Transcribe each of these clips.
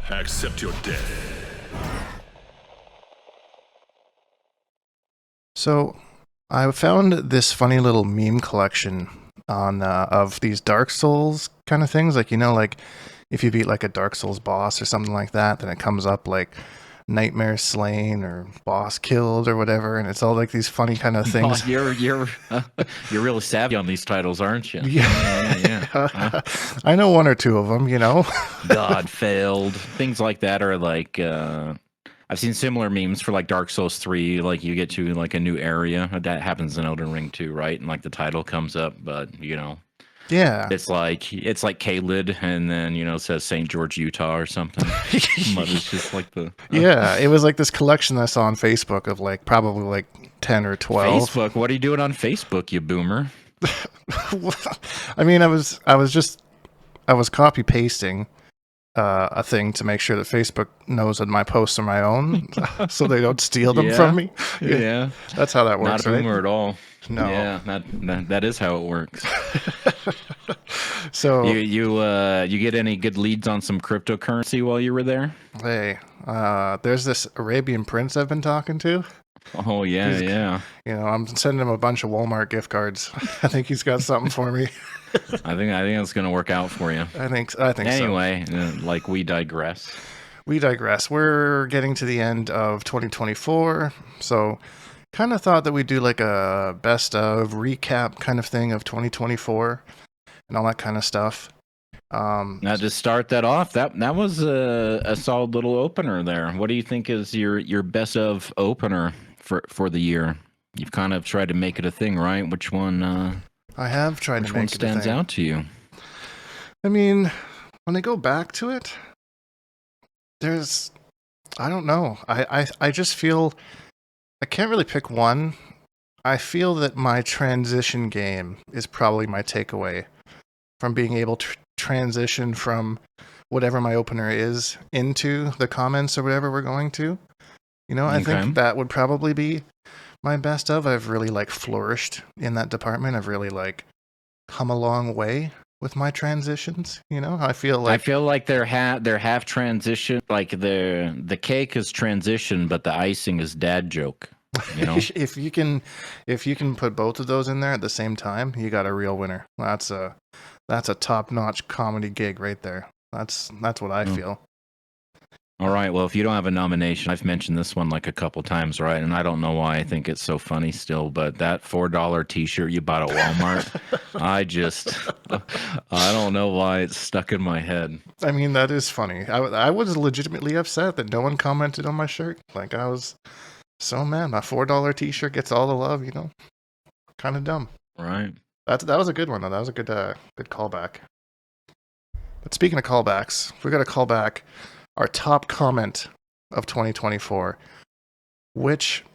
Accept your death. So, I found this funny little meme collection on of these Dark Souls kind of things. Like, like if you beat like a Dark Souls boss or something like that, then it comes up like nightmare slain or boss killed or whatever, and it's all like these funny kind of Oh, things. you're really savvy on these titles, aren't you? Yeah. I know one or two of them, God failed. Things like that are like I've seen similar memes for like Dark Souls 3, like you get to like a new area. That happens in Elden Ring too, right? And like the title comes up, but Yeah. it's like K-Lid and then it says St. George, Utah or something. But it's just like the Yeah, it was like this collection I saw on Facebook of like probably like 10 or 12. Facebook. What are you doing on Facebook, you boomer? I mean, I was copy pasting a thing to make sure that Facebook knows that my posts are my own, so they don't steal them from me. Yeah, That's how that works. not a boomer at all. No. Yeah, that is how it works. So you get any good leads on some cryptocurrency while you were there? Hey, there's this Arabian prince I've been talking to. Oh yeah. I'm sending him a bunch of Walmart gift cards. I think he's got something for me. I think it's gonna work out for you. I think anyway, so. Like we digress. We're getting to the end of 2024, so kind of thought that we'd do like a best of recap kind of thing of 2024 and all that kind of stuff. Now to start that off, that was a solid little opener there. What do you think is your best of opener for the year? You've kind of tried to make it a thing, right? Which one? I have tried to make it a thing. Which one stands out to you? I mean, when I go back to it, I don't know. I just feel I can't really pick one. I feel that my transition game is probably my takeaway from being able to transition from whatever my opener is into the comments or whatever we're going to. I think that would probably be my best of. I've really like flourished in that department. I've really like come a long way with my transitions. I feel like they're half transition, like the cake is transition, but the icing is dad joke. if you can put both of those in there at the same time, you got a real winner. That's a top-notch comedy gig right there. That's what I feel. All right. Well, if you don't have a nomination, I've mentioned this one like a couple times, right? And I don't know why I think it's so funny still, but that $4 T-shirt you bought at Walmart, I don't know why it's stuck in my head. I mean, that is funny. I was legitimately upset that no one commented on my shirt. Like, I was so mad. My $4 T-shirt gets all the love, Kind of dumb. Right. That was a good one, though. That was a good callback. But speaking of callbacks, we got to call back our top comment of 2024, which,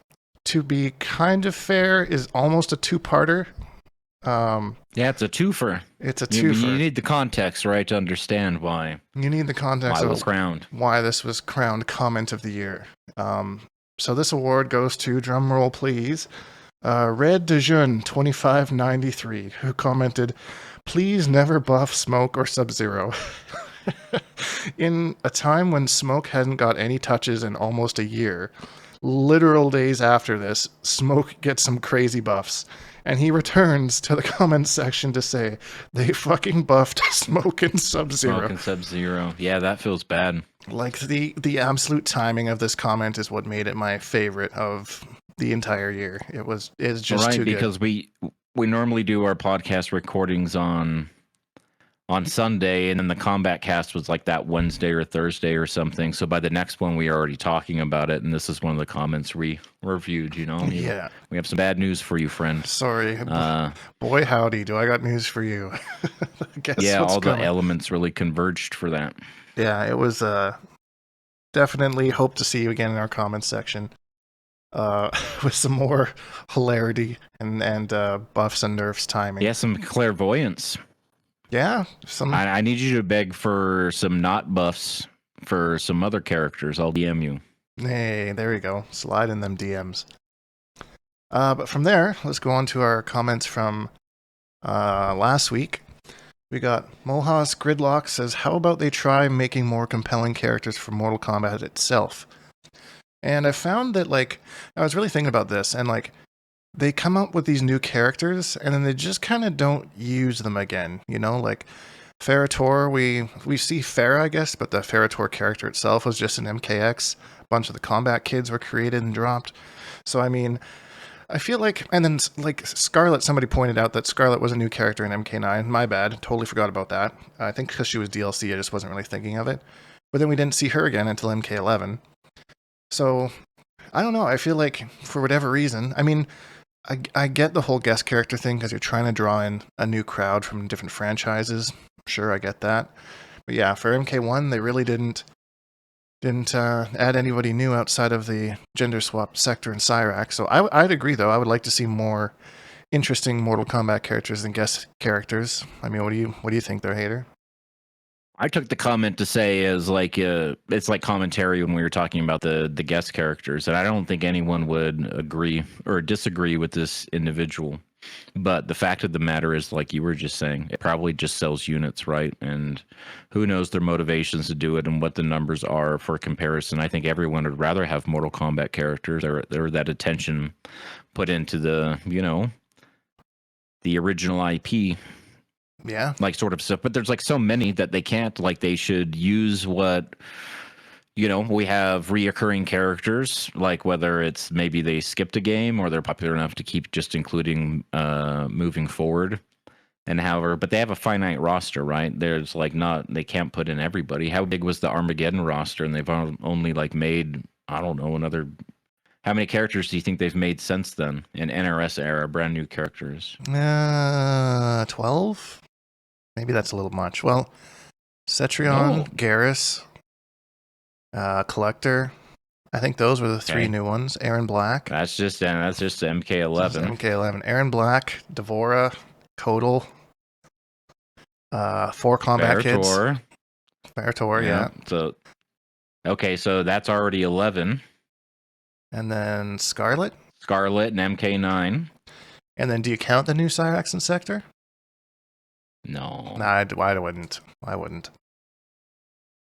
to be kind of fair, is almost a two-parter. Yeah, it's a twofer. It's a twofer. You need the context, right, to understand why. You need the context why it was crowned. Why this was crowned comment of the year. So this award goes to, drum roll please, Red de Jeune 2593, who commented, "Please never buff Smoke or Sub-Zero." In a time when Smoke hadn't got any touches in almost a year, literal days after this, Smoke gets some crazy buffs, and he returns to the comments section to say, they fucking buffed Smoke and Sub-Zero. Smoke and Sub-Zero. Yeah, that feels bad. Like, the absolute timing of this comment is what made it my favorite of the entire year. It's just too good. Because we normally do our podcast recordings on Sunday, and then the Kombat cast was like that Wednesday or Thursday or something. So by the next one, we are already talking about it, and this is one of the comments we reviewed. Yeah, we have some bad news for you, friend. Sorry, boy howdy, do I got news for you? Yeah, all the elements really converged for that. Yeah, it was definitely hope to see you again in our comments section with some more hilarity and buffs and nerfs timing. Yeah, some clairvoyance. Yeah, I need you to beg for some not buffs for some other characters. I'll DM you. Hey, there you go. Slide in them DMs. But from there, let's go on to our comments from last week. We got Mohas Gridlock says, how about they try making more compelling characters for Mortal Kombat itself? And I found that, like, I was really thinking about this, and, like, they come up with these new characters, and then they just kind of don't use them again, you know? Like, Ferrator, we see Farah, I guess, but the Ferrator character itself was just an MKX. A bunch of the combat kids were created and dropped. So, I mean, I feel like, and then like Scarlet, somebody pointed out that Scarlet was a new character in MK9. My bad, totally forgot about that. I think because she was DLC, I just wasn't really thinking of it. But then we didn't see her again until MK11. So, I don't know. I feel like, for whatever reason, I mean, I get the whole guest character thing because you're trying to draw in a new crowd from different franchises. Sure, I get that. But yeah, for MK1, they really didn't add anybody new outside of the gender swap sector and Cyrax. So I'd agree, though. I would like to see more interesting Mortal Kombat characters than guest characters. I mean, what do you think there, Hater? I took the comment to say as like it's like commentary when we were talking about the guest characters, and I don't think anyone would agree or disagree with this individual. But the fact of the matter is, like you were just saying, it probably just sells units, right? And who knows their motivations to do it and what the numbers are for comparison. I think everyone would rather have Mortal Kombat characters or that attention put into the, the original IP. Yeah. Like sort of stuff. But there's like so many that they can't, like they should use what, we have reoccurring characters, like whether it's maybe they skipped a game or they're popular enough to keep just including moving forward. And however, but they have a finite roster, right? There's like they can't put in everybody. How big was the Armageddon roster? And they've only like made, I don't know, how many characters do you think they've made since then in NRS era, brand new characters? 12? Maybe that's a little much. Well, Cetrion, Garrus, Collector. I think those were the three new ones. Aaron Black. That's just MK11. MK11. Aaron Black, Devora, Kodal. 4 combat kids. Ferrator, yeah. So, okay, so that's already 11. And then Scarlet. Scarlet and MK9. And then do you count the new Cyrax and Sector? No. Nah, I wouldn't.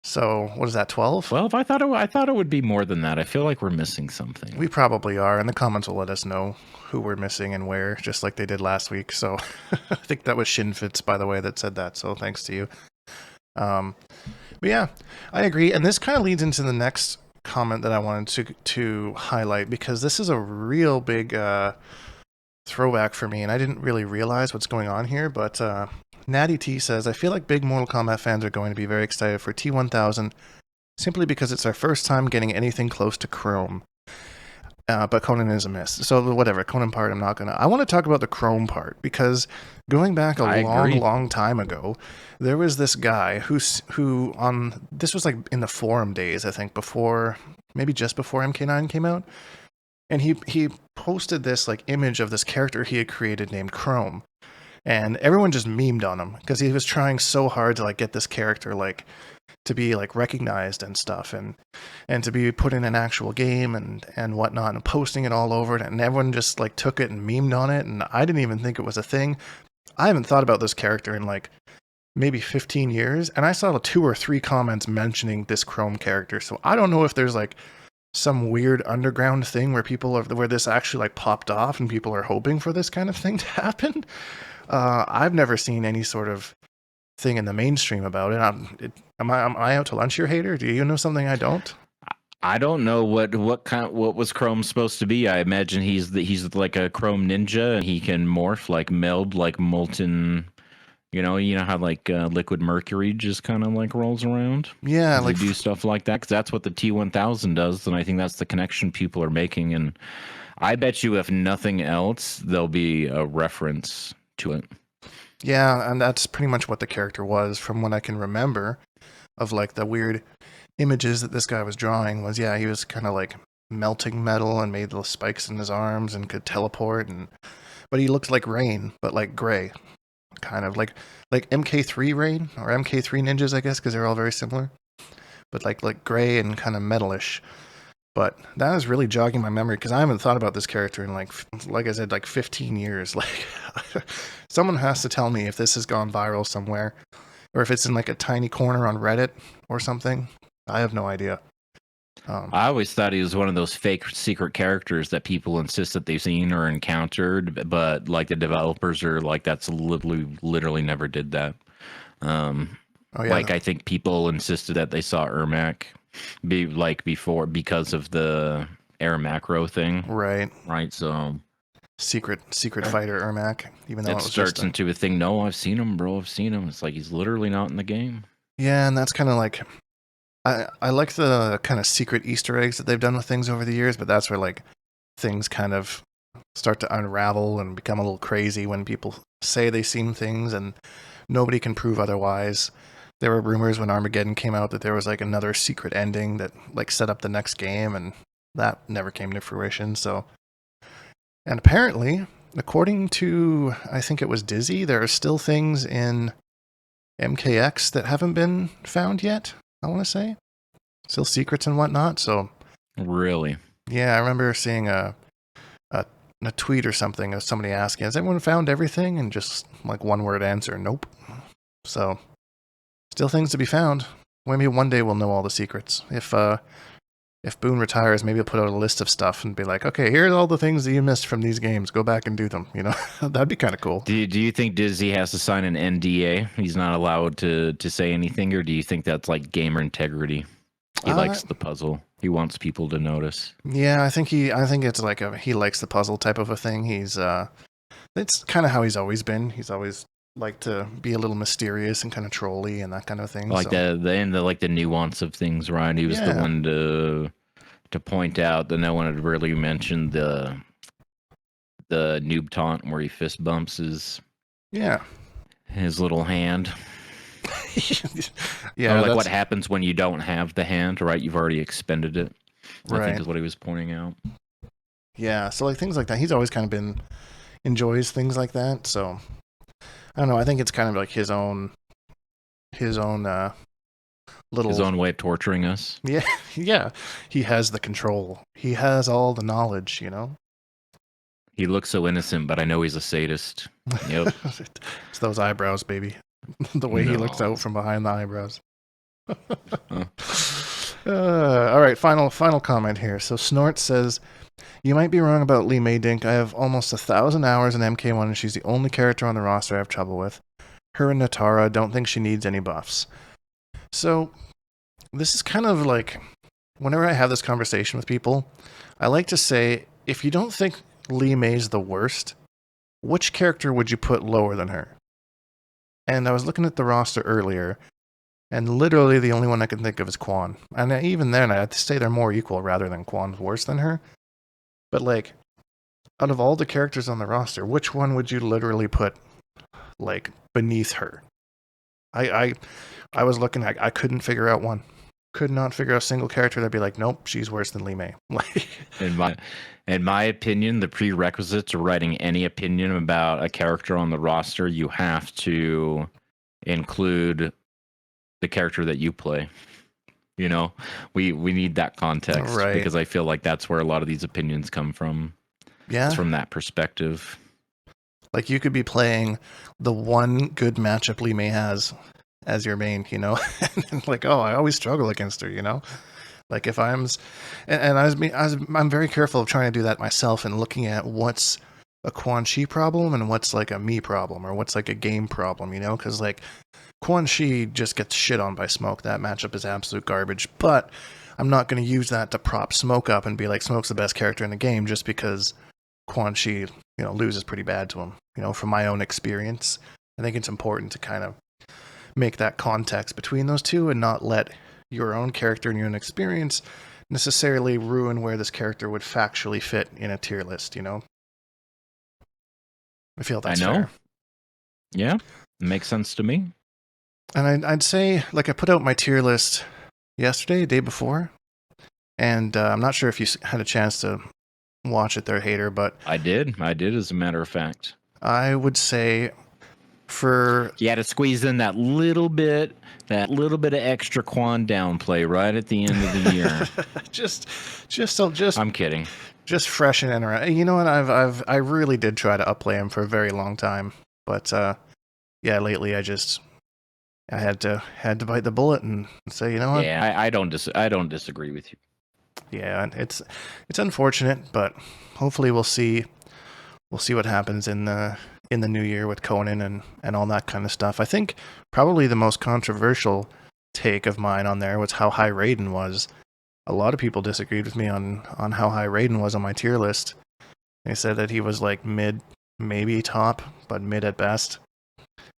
So, what is that, 12? 12? I thought it would be more than that. I feel like we're missing something. We probably are, and the comments will let us know who we're missing and where, just like they did last week. So, I think that was Shinfits, by the way, that said that, so thanks to you. But yeah, I agree, and this kind of leads into the next comment that I wanted to highlight, because this is a real big throwback for me, and I didn't really realize what's going on here, but Natty T says, I feel like big Mortal Kombat fans are going to be very excited for T1000 simply because it's our first time getting anything close to Chrome. But Conan is a miss. So whatever, Conan part, I want to talk about the Chrome part, because going back a long time ago, there was this guy who this was like in the forum days, I think, maybe just before MK9 came out. And he posted this like image of this character he had created named Chrome. And everyone just memed on him because he was trying so hard to like get this character like to be like recognized and stuff, and to be put in an actual game and whatnot, and posting it all over it, and everyone just like took it and memed on it, and I didn't even think it was a thing. I haven't thought about this character in like maybe 15 years, and I saw 2 or 3 comments mentioning this Chrome character, so I don't know if there's like some weird underground thing where this actually like popped off and people are hoping for this kind of thing to happen. I've never seen any sort of thing in the mainstream about it. Am I out to lunch here, Hater? Do you know something I don't? I don't know what was Chrome supposed to be. I imagine he's like a Chrome ninja, and he can morph, like meld, like molten. You know how like liquid mercury just kind of like rolls around. Yeah, like do stuff like that, because that's what the T1000 does, and I think that's the connection people are making. And I bet you, if nothing else, there'll be a reference to it. Yeah, and that's pretty much what the character was, from what I can remember of like the weird images that this guy was drawing. Was he was kind of like melting metal and made little spikes in his arms and could teleport, but he looked like Rain, but like gray, kind of like MK3 Rain or MK3 ninjas, I guess, because they're all very similar, but like gray and kind of metalish. But that is really jogging my memory because I haven't thought about this character in like I said, like 15 years. Like, someone has to tell me if this has gone viral somewhere, or if it's in like a tiny corner on Reddit or something. I have no idea. I always thought he was one of those fake secret characters that people insist that they've seen or encountered, but like the developers are like, that's literally never did that. Oh yeah, Like I think people insisted that they saw Ermac before because of the air macro thing, right. So Secret fighter Ermac, even though it it was starts just into a thing. No, I've seen him, bro. I've seen him. It's like he's literally not in the game. yeah, and that's kind of like I like the kind of secret Easter eggs that they've done with things over the years, but that's where like things kind of start to unravel and become a little crazy when people say they've seen things and nobody can prove otherwise. There were rumors when Armageddon came out that there was like another secret ending that like set up the next game, and that never came to fruition. So, and apparently, according to I think it was Dizzy, there are still things in MKX that haven't been found yet. I want to say still secrets and whatnot. So Really, yeah, I remember seeing a tweet or something of somebody asking, "Has everyone found everything?" And just like one word answer, "Nope." So still things to be found. Maybe one day we'll know all the secrets. If Boone retires, maybe he'll put out a list of stuff and be like, "Okay, here's all the things that you missed from these games. Go back and do them." You know, that'd be kind of cool. do you think Dizzy has to sign an NDA? He's not allowed to say anything, or do you think that's like gamer integrity? He likes the puzzle. He wants people to notice. Yeah, I think it's like he likes the puzzle type of a thing. He's it's kind of how he's always been. He's always liked to be a little mysterious and kind of trolly and that kind of thing. Like so. the nuance of things, right? He was the one to point out that no one had really mentioned the noob taunt where he fist bumps his little hand. Yeah, or like what happens when you don't have the hand, right? You've already expended it. Right. I think is what he was pointing out. Yeah, so like things like that. He's always kind of enjoys things like that. So I don't know. I think it's kind of like his own little his own way of torturing us. Yeah, yeah. He has the control. He has all the knowledge. You know. He looks so innocent, but I know he's a sadist. Yep. It's those eyebrows, baby. The way he looks out from behind the eyebrows. All right, final comment here. So Snort says, "You might be wrong about Lee Maydink. I have almost 1,000 hours in MK1, and she's the only character on the roster I have trouble with. Her and Natara, don't think she needs any buffs." So this is kind of like, whenever I have this conversation with people, I like to say, if you don't think Lee May's the worst, which character would you put lower than her? And I was looking at the roster earlier, and literally the only one I can think of is Quan. And even then, I have to say they're more equal rather than Quan's worse than her. But like, out of all the characters on the roster, which one would you literally put like beneath her? I was looking, I couldn't figure out one. Could not figure out a single character that'd be like, nope, she's worse than Lee May. In my opinion, the prerequisites to writing any opinion about a character on the roster, you have to include the character that you play. You know, we need that context, right? Because I feel like that's where a lot of these opinions come from. Yeah, it's from that perspective. Like you could be playing the one good matchup Lee May has as your main, you know, and like, oh, I always struggle against her, you know. Like if I'm very careful of trying to do that myself and looking at what's a Quan Chi problem and what's like a me problem or what's like a game problem, you know, because like Quan Chi just gets shit on by Smoke. That matchup is absolute garbage, but I'm not going to use that to prop Smoke up and be like, Smoke's the best character in the game just because Quan Chi, you know, loses pretty bad to him. You know, from my own experience, I think it's important to kind of make that context between those two and not let your own character and your own experience necessarily ruin where this character would factually fit in a tier list, you know? I feel that's fair. Yeah, it makes sense to me. And I'd say, like, I put out my tier list yesterday, day before, and I'm not sure if you had a chance to watch it there, Hater, but... I did, as a matter of fact. I would say You had to squeeze in that little bit of extra Quan downplay right at the end of the year. just I'm kidding. Just freshen in around. You know what? I really did try to upplay him for a very long time, but yeah, lately I had to bite the bullet and say, you know what? Yeah, I don't disagree with you. Yeah, it's unfortunate, but hopefully we'll see what happens in the new year with Conan and all that kind of stuff. I think probably the most controversial take of mine on there was how high Raiden was. A lot of people disagreed with me on how high Raiden was on my tier list. They said that he was like mid, maybe top, but mid at best,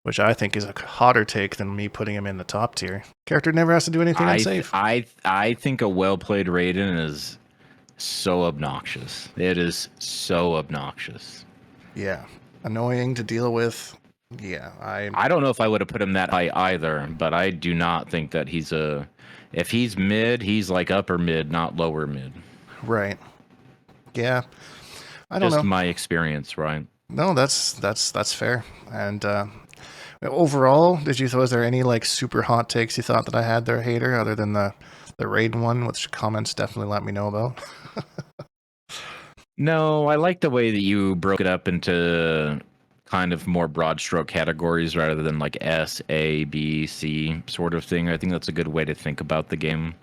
which I think is a hotter take than me putting him in the top tier. Character never has to do anything unsafe. I think a well-played Raiden is so obnoxious. It is so obnoxious. Yeah. Annoying to deal with. Yeah, I don't know if I would have put him that high either, but I do not think that if he's mid, he's like upper mid, not lower mid. Right. Yeah. I don't know. Just my experience, right? No, that's fair. And overall, was there any like super hot takes you thought that I had there, Hater, other than the Raiden one, which comments definitely let me know about? No, I like the way that you broke it up into kind of more broad stroke categories rather than like S, A, B, C sort of thing. I think that's a good way to think about the game.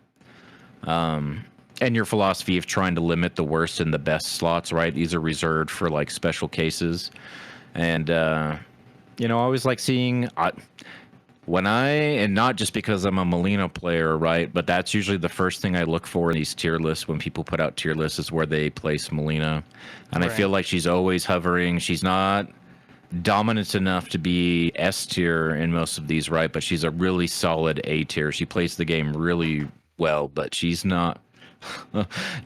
And your philosophy of trying to limit the worst and the best slots, right? These are reserved for like special cases. And, I always like seeing and not just because I'm a Molina player, right? But that's usually the first thing I look for in these tier lists when people put out tier lists is where they place Molina. And right. I feel like she's always hovering. She's not dominant enough to be S tier in most of these, right? But she's a really solid A tier. She plays the game really well, but she's not.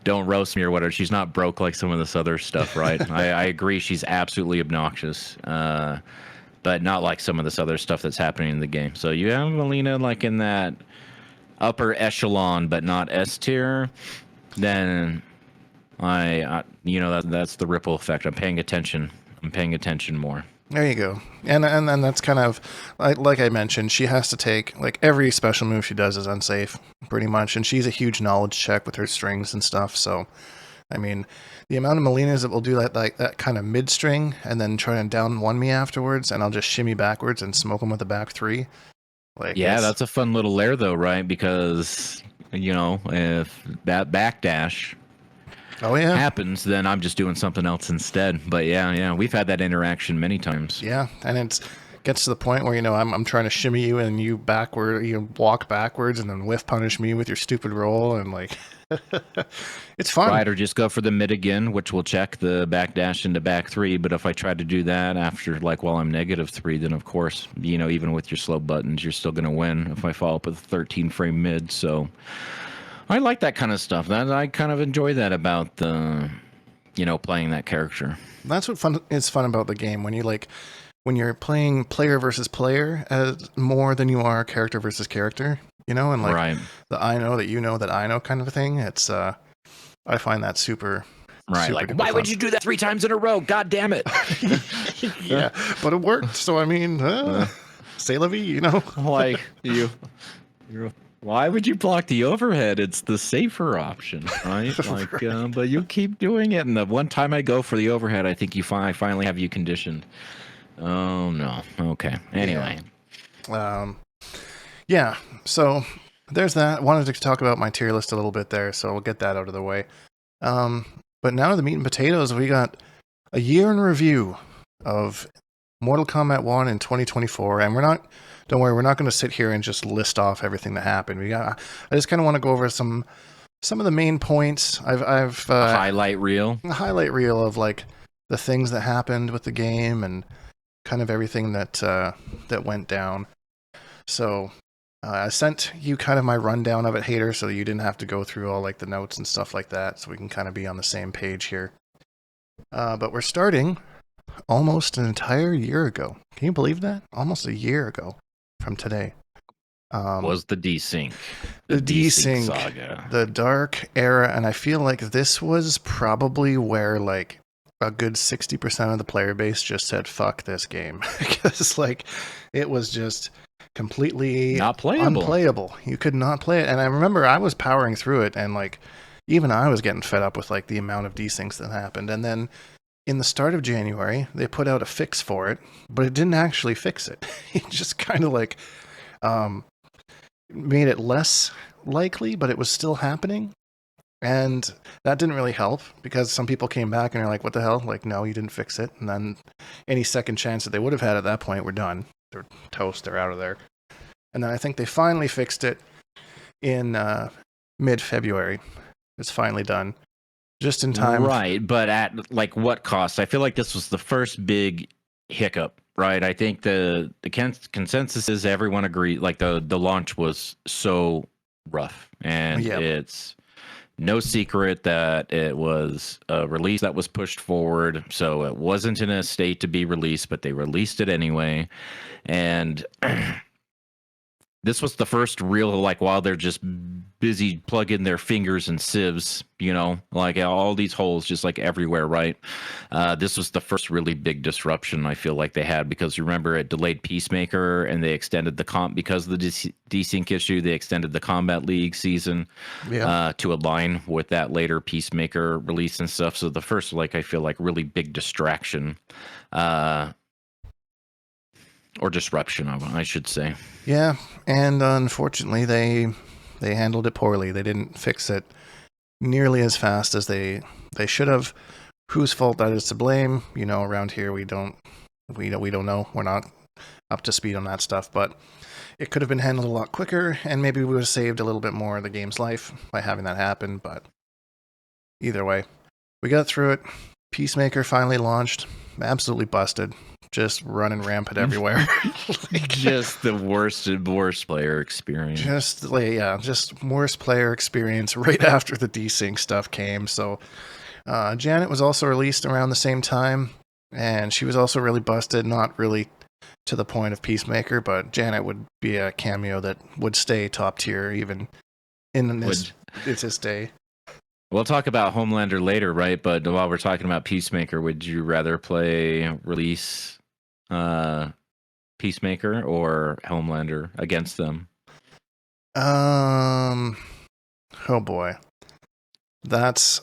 Don't roast me or whatever. She's not broke like some of this other stuff, right? I agree. She's absolutely obnoxious. But not like some of this other stuff that's happening in the game. So you have Molina like in that upper echelon, but not S tier. Then that's the ripple effect. I'm paying attention. More. There you go. And that's kind of like I mentioned, she has to take like every special move she does is unsafe pretty much, and she's a huge knowledge check with her strings and stuff. So, I mean, the amount of Molinas that will do that kind of mid string and then try and down one me afterwards, and I'll just shimmy backwards and smoke them with the back three. That's a fun little lair though, right? Because if that backdash happens, then I'm just doing something else instead. But yeah, we've had that interaction many times. Yeah, and it gets to the point where I'm trying to shimmy you and you walk backwards and then whiff punish me with your stupid roll and like. It's fun. Right, or just go for the mid again, which will check the backdash into back three. But if I try to do that after, while I'm -3, then of course, even with your slow buttons, you're still going to win if I follow up with a 13 frame mid. So I like that kind of stuff. I kind of enjoy that about the, playing that character. That's what is fun about the game when you're playing player versus player as more than you are character versus character. And like right. the I know that you know that I know kind of a thing. It's I find that super right. Super like, why would you do that 3 times in a row? God damn it! Yeah, but it worked. So I mean, c'est la vie, Like you. Why would you block the overhead? It's the safer option, right? Like, right. But you keep doing it, and the one time I go for the overhead, I think I finally have you conditioned. Oh no. Okay. Anyway. Yeah, so there's that. Wanted to talk about my tier list a little bit there, so we'll get that out of the way. But now the meat and potatoes, we got a year in review of Mortal Kombat 1 in 2024, and don't worry, we're not going to sit here and just list off everything that happened. I just kind of want to go over some of the main points. I've a highlight reel of like the things that happened with the game and kind of everything that went down. So I sent you kind of my rundown of it, Hater, so you didn't have to go through all like the notes and stuff like that, so we can kind of be on the same page here. But we're starting almost an entire year ago. Can you believe that? Almost a year ago from today. Was the desync. The desync saga. The dark era, and I feel like this was probably where like a good 60% of the player base just said fuck this game because like it was just completely Not playable. unplayable. You could not play it. And I remember I was powering through it, and like even I was getting fed up with like the amount of desyncs that happened. And then in the start of January, they put out a fix for it, but it didn't actually fix it. It just kind of like made it less likely, but it was still happening. And that didn't really help because some people came back and are like, what the hell? Like, no, you didn't fix it. And then any second chance that they would have had at that point were done. They're toast. They're out of there. And then I think they finally fixed it in mid-February. It's finally done. Just in time. Right. But at like what cost? I feel like this was the first big hiccup, right? I think the consensus is everyone agreed, like the launch was so rough. And it's no secret that it was a release that was pushed forward, so it wasn't in a state to be released, but they released it anyway. And this was the first real, like, while they're just busy plugging their fingers in sieves, you know, like all these holes just like everywhere, right? This was the first really big disruption I feel like they had, because remember it delayed Peacemaker and they extended the because of the desync issue, they extended the Combat League season to align with that later Peacemaker release and stuff. So the first, like, I feel like really big distraction or disruption, I should say. Yeah, and unfortunately, they handled it poorly. They didn't fix it nearly as fast as they should have. Whose fault that is to blame? You know, around here we don't know. We're not up to speed on that stuff, but it could have been handled a lot quicker, and maybe we would have saved a little bit more of the game's life by having that happen. But either way, we got through it. Peacemaker finally launched. Absolutely busted. Just running rampant everywhere. Just the worst player experience. Just worst player experience right after the desync stuff came. So Janet was also released around the same time, and she was also really busted. Not really to the point of Peacemaker, but Janet would be a cameo that would stay top tier even in this day. We'll talk about Homelander later, right? But while we're talking about Peacemaker, would you rather play release Peacemaker or Homelander against them? Oh boy. That's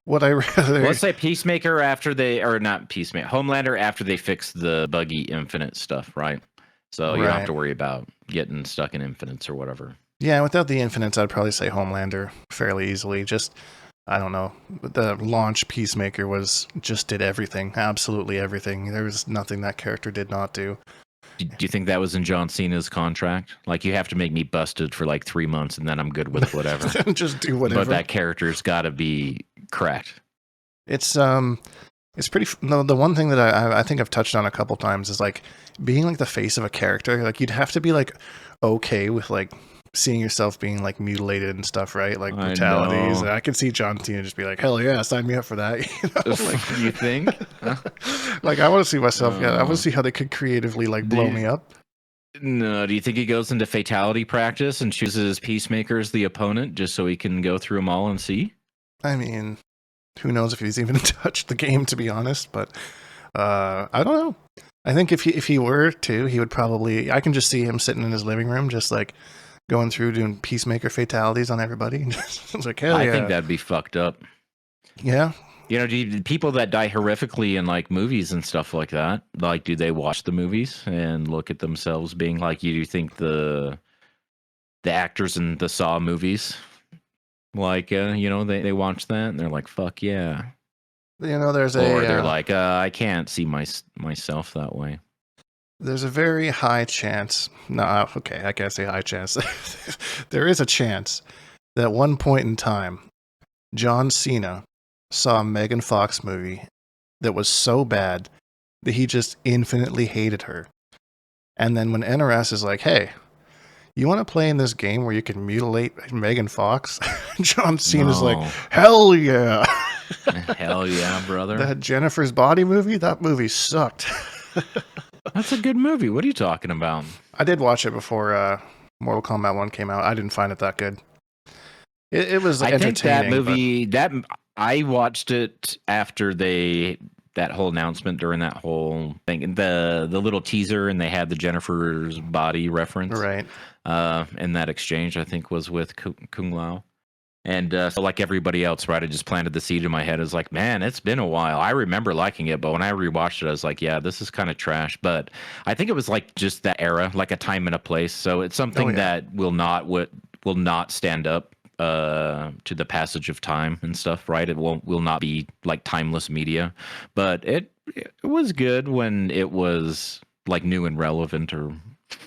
what I rather. Let's say Peacemaker after they, or not Peacemaker, Homelander after they fix the buggy Infinite stuff, right? So you don't have to worry about getting stuck in Infinites or whatever. Yeah, without the Infinites, I'd probably say Homelander fairly easily. Just, I don't know. The launch Peacemaker did everything. Absolutely everything. There was nothing that character did not do. Do you think that was in John Cena's contract? Like, you have to make me busted for like 3 months and then I'm good with whatever. Just do whatever. But that character's got to be cracked. It's pretty. No, the one thing that I think I've touched on a couple times is like being like the face of a character. Like, you'd have to be like okay with like seeing yourself being like mutilated and stuff, right? Like brutalities. I can see John Cena just be like, hell yeah, sign me up for that. You know? Like, you think? Like, I want to see myself. I want to see how they could creatively like blow me up. No, do you think he goes into fatality practice and chooses Peacemaker as the opponent just so he can go through them all and see? I mean, who knows if he's even touched the game, to be honest. But I don't know. I think if he were to, he would probably. I can just see him sitting in his living room, just like going through doing Peacemaker fatalities on everybody. It's like, hell yeah. I think that'd be fucked up. Yeah. You know, people that die horrifically in like movies and stuff like that, like, do they watch the movies and look at themselves being like, you think the actors in the Saw movies, like, you know, they watch that and they're like, fuck yeah. You know, or they're like, I can't see myself that way. There's a very high chance. No, okay, I can't say high chance. There is a chance that at one point in time, John Cena saw a Megan Fox movie that was so bad that he just infinitely hated her. And then when NRS is like, hey, you want to play in this game where you can mutilate Megan Fox? John Cena's like, hell yeah. Hell yeah, brother. That Jennifer's Body movie, that movie sucked. That's a good movie. What are you talking about? I did watch it before Mortal Kombat 1 came out. I didn't find it that good. It was entertaining. I think that movie, I watched it after that whole announcement during that whole thing, the little teaser, and they had the Jennifer's body reference. Right. And that exchange, I think, was with Kung Lao. And so, like everybody else, right, I just planted the seed in my head. It's like, man, it's been a while. I remember liking it, but when I rewatched it, I was like, yeah, this is kind of trash. But I think it was like just that era, like a time and a place. So it's something that will not stand up to the passage of time and stuff, right? It will not be like timeless media, but it was good when it was like new and relevant or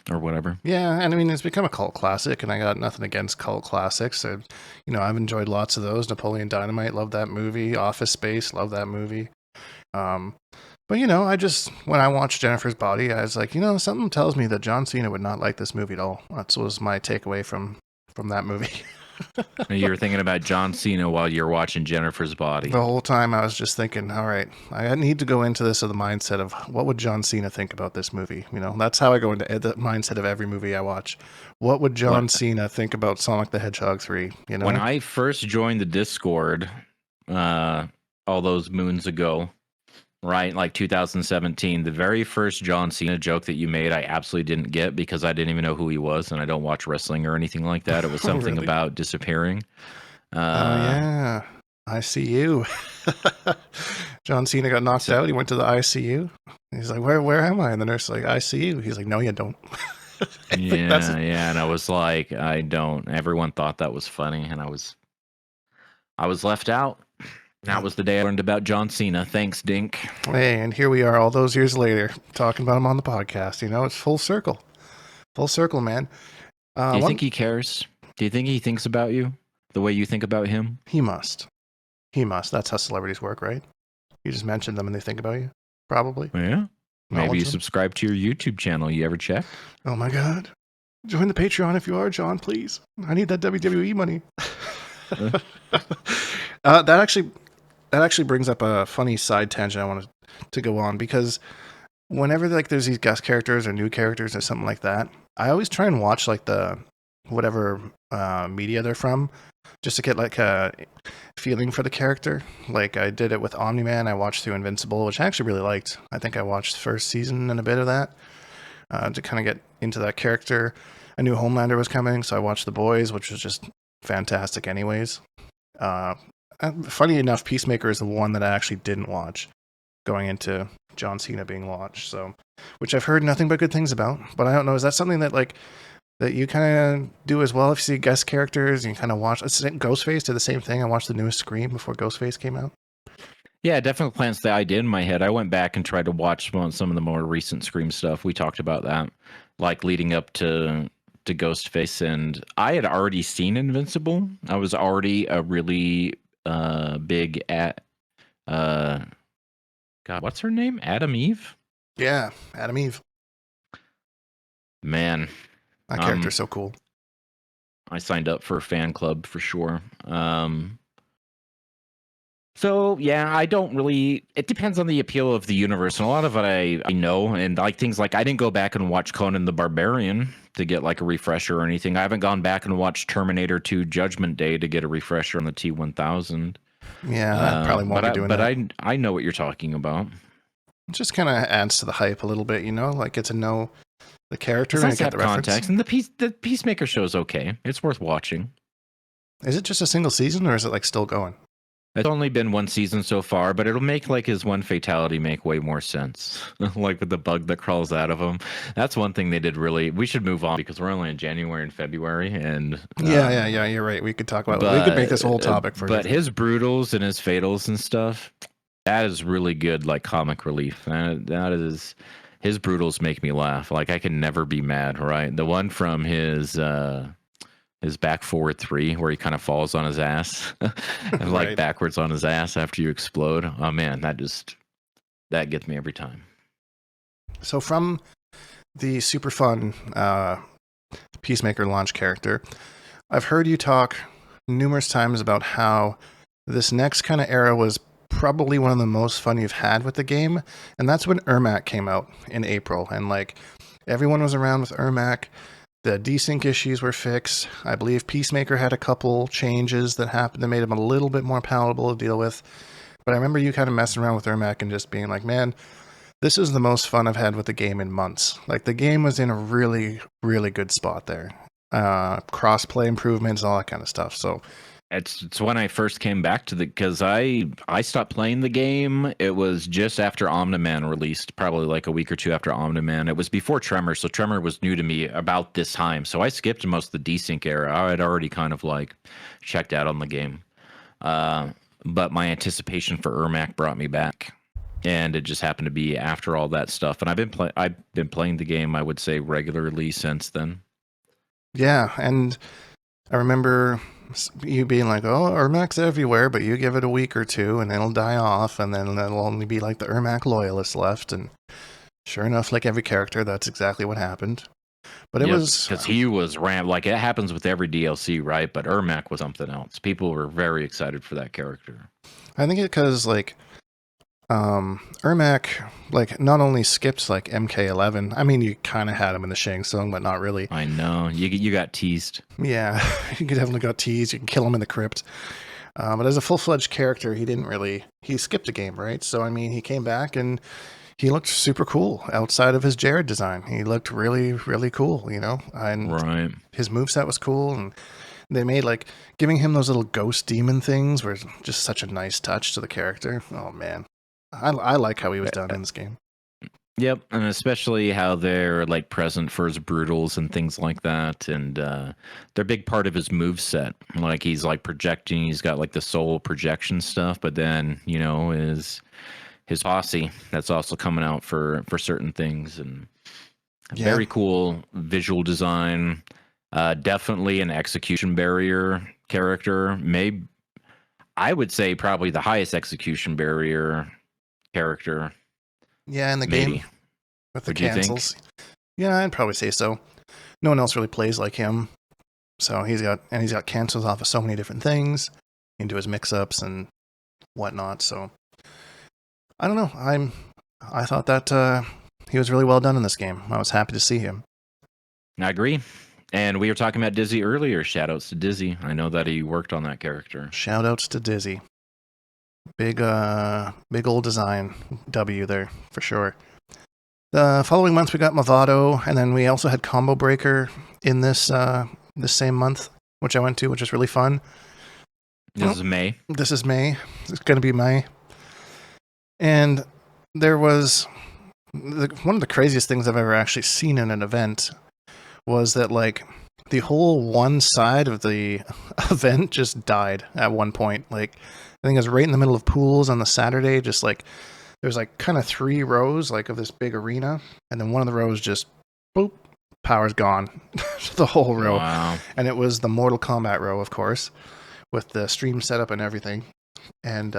whatever. Yeah, and I mean, it's become a cult classic, and I got nothing against cult classics. I've enjoyed lots of those. Napoleon Dynamite, love that movie. Office Space, love that movie. But when I watched Jennifer's Body, I was like, something tells me that John Cena would not like this movie at all. That was my takeaway from that movie. You were thinking about John Cena while you're watching Jennifer's Body. The whole time I was just thinking, all right, I need to go into this with the mindset of what would John Cena think about this movie? That's how I go into the mindset of every movie I watch. What would John Cena think about Sonic the Hedgehog 3? When I first joined the Discord, all those moons ago, right, like 2017, the very first John Cena joke that you made, I absolutely didn't get because I didn't even know who he was, and I don't watch wrestling or anything like that. It was something Really? about disappearing. Oh yeah, ICU. John Cena got knocked out. He went to the ICU. He's like, "Where am I?" And the nurse is like, "ICU." He's like, "No, you don't." Yeah, and I was like, I don't. Everyone thought that was funny, and I was left out. That was the day I learned about John Cena. Thanks, Dink. Hey, and here we are all those years later talking about him on the podcast. It's full circle. Full circle, man. Do you think he cares? Do you think he thinks about you the way you think about him? He must. He must. That's how celebrities work, right? You just mention them and they think about you? Probably. Yeah. Maybe you subscribe to your YouTube channel. You ever check? Oh, my God. Join the Patreon if you are, John, please. I need that WWE money. That actually brings up a funny side tangent I wanted to go on, because whenever there's these guest characters or new characters or something like that, I always try and watch like the whatever media they're from, just to get like a feeling for the character. Like I did it with Omni-Man. I watched through Invincible, which I actually really liked. I think I watched the first season and a bit of that to kind of get into that character. I knew Homelander was coming, so I watched The Boys, which was just fantastic anyways. Funny enough, Peacemaker is the one that I actually didn't watch going into John Cena being launched, so which I've heard nothing but good things about. But I don't know, is that something that that you kind of do as well? If you see guest characters and you kind of watch, Ghostface did the same thing. I watched the newest Scream before Ghostface came out. Yeah, it definitely plants the idea in my head. I went back and tried to watch some of the more recent Scream stuff. We talked about that, like leading up to Ghostface, and I had already seen Invincible. I was already a really big God, what's her name? Adam Eve? Yeah, Adam Eve. Man, that character's so cool. I signed up for a fan club for sure. So yeah, I don't really. It depends on the appeal of the universe, and a lot of it I know, and like things like I didn't go back and watch Conan the Barbarian to get like a refresher or anything. I haven't gone back and watched Terminator 2: Judgment Day to get a refresher on the T-1000. Yeah, that probably won't be doing that. But I know what you're talking about. It just kind of adds to the hype a little bit, like get to know the character and get the context. reference. And the Peacemaker show's okay. It's worth watching. Is it just a single season, or is it like still going? It's only been one season so far, but it'll make like his one fatality make way more sense. Like with the bug that crawls out of him. That's one thing they did really. We should move on because we're only in January and February. And yeah, you're right. We could talk about it. We could make this whole topic for But his brutals and his fatals and stuff, that is really good, like comic relief. That is, his brutals make me laugh. Like I can never be mad, right? The one from his back forward 3 where he kind of falls on his ass and like backwards on his ass after you explode. Oh man, that gets me every time. So from the super fun Peacemaker launch character, I've heard you talk numerous times about how this next kind of era was probably one of the most fun you've had with the game, and that's when Ermac came out in April, and like everyone was around with Ermac. The desync issues were fixed. I believe Peacemaker had a couple changes that happened that made him a little bit more palatable to deal with. But I remember you kind of messing around with Ermac and just being like, man, this is the most fun I've had with the game in months. Like, the game was in a really, really good spot there. Cross-play improvements, all that kind of stuff. So It's when I first came back to because I stopped playing the game. It was just after Omni-Man released, probably like a week or two after Omni-Man. It was before Tremor, so Tremor was new to me about this time. So I skipped most of the desync era. I had already kind of like checked out on the game, but my anticipation for Ermac brought me back, and it just happened to be after all that stuff. And I've been playing the game, I would say, regularly since then. yeah, and I remember you being like, oh, Ermac's everywhere, but you give it a week or two and it'll die off, and then there'll only be like the Ermac loyalists left. And sure enough, like every character, that's exactly what happened. But it was because he was like it happens with every DLC, right? But Ermac was something else. People were very excited for that character. I think it because like Ermac like not only skipped like MK11. I mean, you kind of had him in the Shang Tsung, but not really. I know you got teased. Yeah, you definitely got teased. You can kill him in the crypt. But as a full-fledged character, he skipped a game, right? So I mean, he came back and he looked super cool outside of his Jared design. He looked really, really cool, you know? And right. His moveset was cool, and they made like giving him those little ghost demon things were just such a nice touch to the character. Oh man. I like how he was done in this game. Yep, and especially how they're like present for his brutals and things like that, and they're a big part of his moveset. Like he's like projecting, he's got like the soul projection stuff, but then his posse that's also coming out for certain things, and very cool visual design. Definitely an execution barrier character. Maybe I would say probably the highest execution barrier character. Yeah, in the Maybe. game with the cancels. Yeah, I'd probably say so. No one else really plays like him. So he's got cancels off of so many different things into his mix-ups and whatnot. So I don't know. I thought that he was really well done in this game. I was happy to see him. I agree. And we were talking about Dizzy earlier. Shoutouts to Dizzy. I know that he worked on that character. Shoutouts to Dizzy. Big old design W there for sure. The following month we got Movado, and then we also had Combo Breaker in this same month, which I went to, which is really fun. This is May. This is May. It's going to be May. And there was one of the craziest things I've ever actually seen in an event was that like the whole one side of the event just died at one point. Like I think it was right in the middle of pools on the Saturday. Just like there's like kind of 3 rows like of this big arena, and then one of the rows just boop, power's gone. The whole row. Wow. And it was the Mortal Kombat row, of course, with the stream setup and everything. And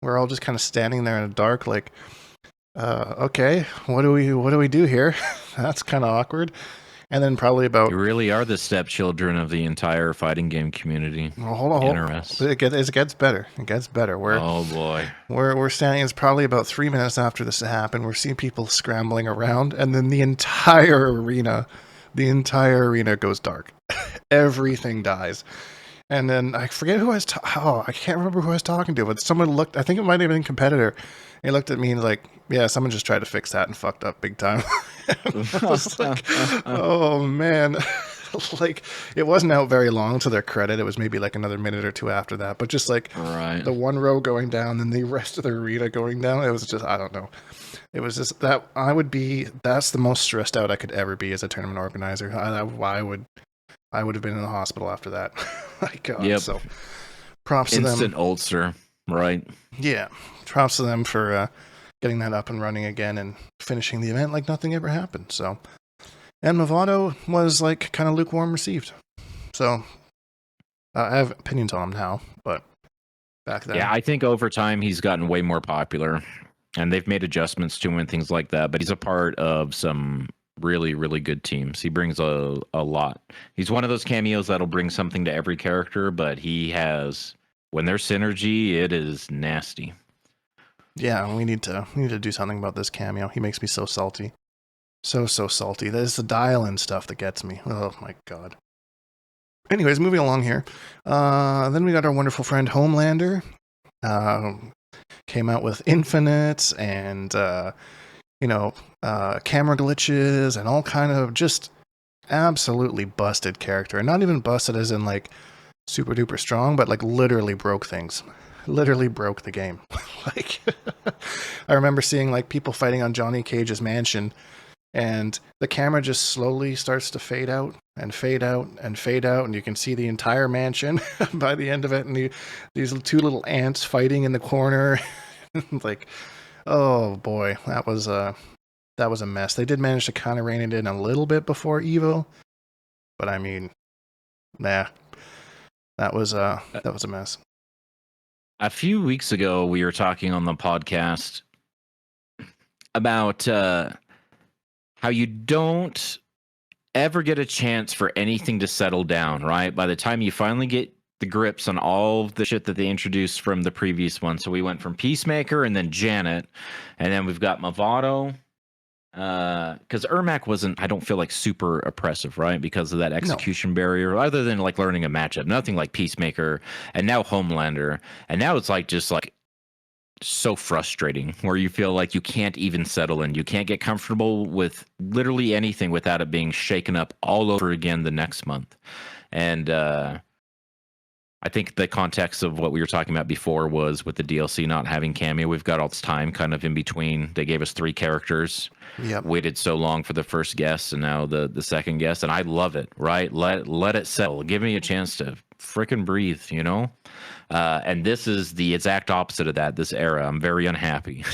we're all just kind of standing there in the dark, like, okay, what do we do here? That's kind of awkward. And then probably about... You really are the stepchildren of the entire fighting game community. Well, hold on. It gets better. It gets better. Oh, boy. We're standing... It's probably about 3 minutes after this happened. We're seeing people scrambling around, and then the entire arena goes dark. Everything dies. And then I forget who I was... I can't remember who I was talking to, but someone looked... I think it might have been a competitor. He looked at me and like, yeah, someone just tried to fix that and fucked up big time. I was like, oh man. Like, it wasn't out very long, to their credit. It was maybe like another minute or 2 after that. But just like the one row going down and the rest of the arena going down, it was just, I don't know. It was just that that's the most stressed out I could ever be as a tournament organizer. I would have been in the hospital after that. My God. Yep. So props to them. Instant ulcer, right? Yeah. Props to them for getting that up and running again and finishing the event like nothing ever happened. So, and Movado was like kind of lukewarm received. So I have opinions on him now, but back then, yeah, I think over time he's gotten way more popular, and they've made adjustments to him and things like that. But he's a part of some really, really good teams. He brings a lot. He's one of those cameos that'll bring something to every character, but he has, when there's synergy, it is nasty. Yeah, we need to do something about this cameo. He makes me so salty. So salty. There's the dial-in stuff that gets me. Oh my god. Anyways, moving along here. Then we got our wonderful friend Homelander. Came out with Infinites and camera glitches and all kind of just absolutely busted character. And not even busted as in like super duper strong, but like literally broke things. Literally broke the game. Like I remember seeing like people fighting on Johnny Cage's mansion, and the camera just slowly starts to fade out and fade out and fade out, and you can see the entire mansion by the end of it, and these two little ants fighting in the corner. Like, oh boy, that was a mess. They did manage to kind of rein it in a little bit before Evo, but I mean, that was a mess. A few weeks ago, we were talking on the podcast about how you don't ever get a chance for anything to settle down, right? By the time you finally get the grips on all of the shit that they introduced from the previous one. So we went from Peacemaker and then Janet, and then we've got Movado. Because Ermac wasn't, I don't feel like super oppressive, right? Because of that execution barrier, other than like learning a matchup, nothing like Peacemaker, and now Homelander, and now it's like just like so frustrating where you feel like you can't even settle in. You can't get comfortable with literally anything without it being shaken up all over again the next month. And I think the context of what we were talking about before was with the DLC not having cameo. We've got all this time kind of in between. They gave us 3 characters. Yep. Waited so long for the first guest and now the second guest, and I love it. Right? Let it settle. Give me a chance to frickin' breathe. And this is the exact opposite of that. This era, I'm very unhappy.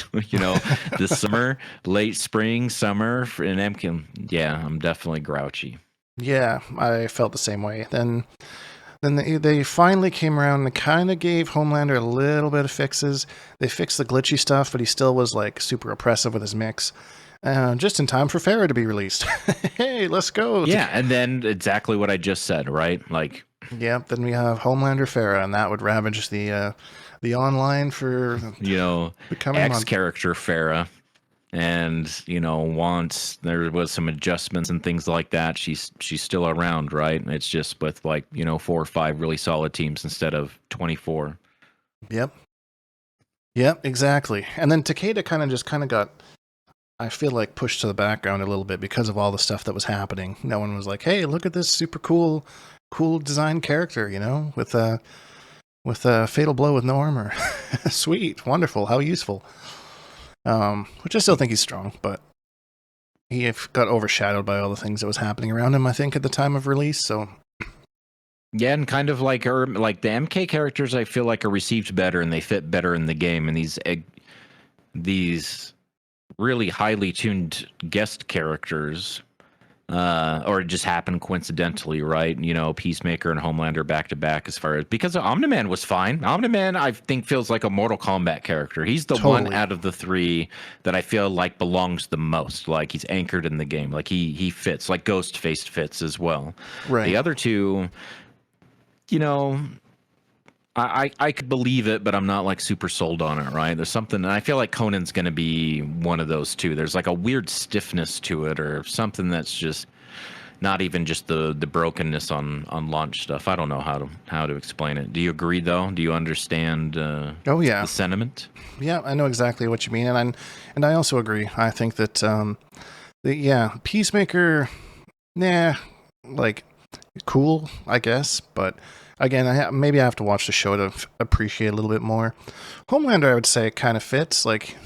This summer, late spring, summer in MK. Yeah, I'm definitely grouchy. Yeah, I felt the same way. Then they finally came around and kind of gave Homelander a little bit of fixes. They fixed the glitchy stuff, but he still was like super oppressive with his mix. Just in time for Farah to be released. Hey, let's go. Yeah, and then exactly what I just said, right? Like, yeah, then we have Homelander Farah, and that would ravage the online for the coming X character Farah. And once there was some adjustments and things like that, she's still around, right? It's just with like 4 or 5 really solid teams instead of 24. Yep, exactly. And then Takeda kind of got, I feel like, pushed to the background a little bit because of all the stuff that was happening. No one was like, "Hey, look at this super cool design character," with a fatal blow with no armor. Sweet, wonderful, how useful. Which I still think he's strong, but he got overshadowed by all the things that was happening around him, I think, at the time of release. So yeah, and kind of like the MK characters, I feel like are received better and they fit better in the game, and these really highly tuned guest characters, or it just happened coincidentally, right? Peacemaker and Homelander back to back, as far as, because Omni-Man was fine. Omni-Man, I think, feels like a Mortal Kombat character. He's the one out of the 3 that I feel like belongs the most. Like, he's anchored in the game. Like, he fits. Like Ghostface fits as well. Right. The other 2, I could believe it, but I'm not like super sold on it, right? There's something, and I feel like Conan's going to be one of those 2. There's like a weird stiffness to it, or something that's just not even just the brokenness on launch stuff. I don't know how to explain it. Do you agree, though? Do you understand? Oh yeah, the sentiment. Yeah, I know exactly what you mean, and I also agree. I think that Peacemaker, like, cool, I guess, but again, maybe I have to watch the show to appreciate a little bit more. Homelander, I would say, kind of fits, but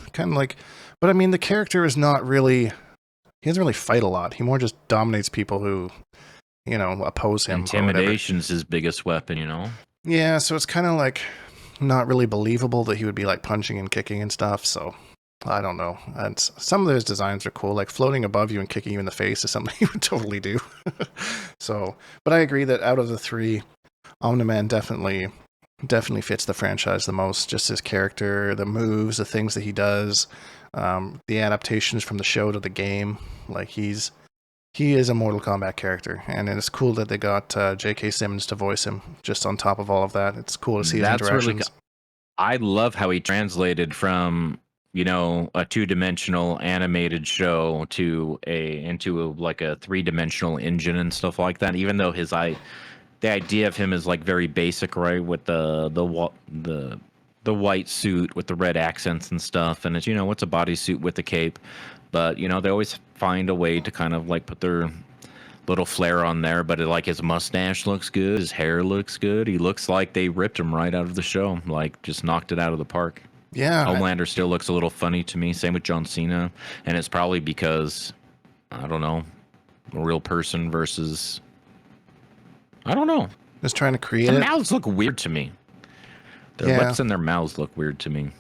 I mean, the character is not really, he doesn't really fight a lot. He more just dominates people who, oppose him. Intimidation's his biggest weapon, Yeah, so it's kind of like not really believable that he would be like punching and kicking and stuff, so I don't know. And some of those designs are cool, like floating above you and kicking you in the face is something he would totally do. So, but I agree that out of the 3, Omni-Man definitely fits the franchise the most. Just his character, the moves, the things that he does, the adaptations from the show to the game. Like, he is a Mortal Kombat character, and it's cool that they got J.K. Simmons to voice him. Just on top of all of that, it's cool to see his interactions. I love how he translated from a two-dimensional animated show into like a three-dimensional engine and stuff like that. Even though the idea of him is like very basic, right? With the white suit with the red accents and stuff, and it's it's a bodysuit with a cape, but they always find a way to kind of like put their little flair on there. But like his mustache looks good, his hair looks good. He looks like they ripped him right out of the show, like just knocked it out of the park. Yeah. Homelander still looks a little funny to me. Same with John Cena, and it's probably because I don't know, a real person versus I don't know. Just trying to create Their it. mouths look weird to me. Their lips and their mouths look weird to me.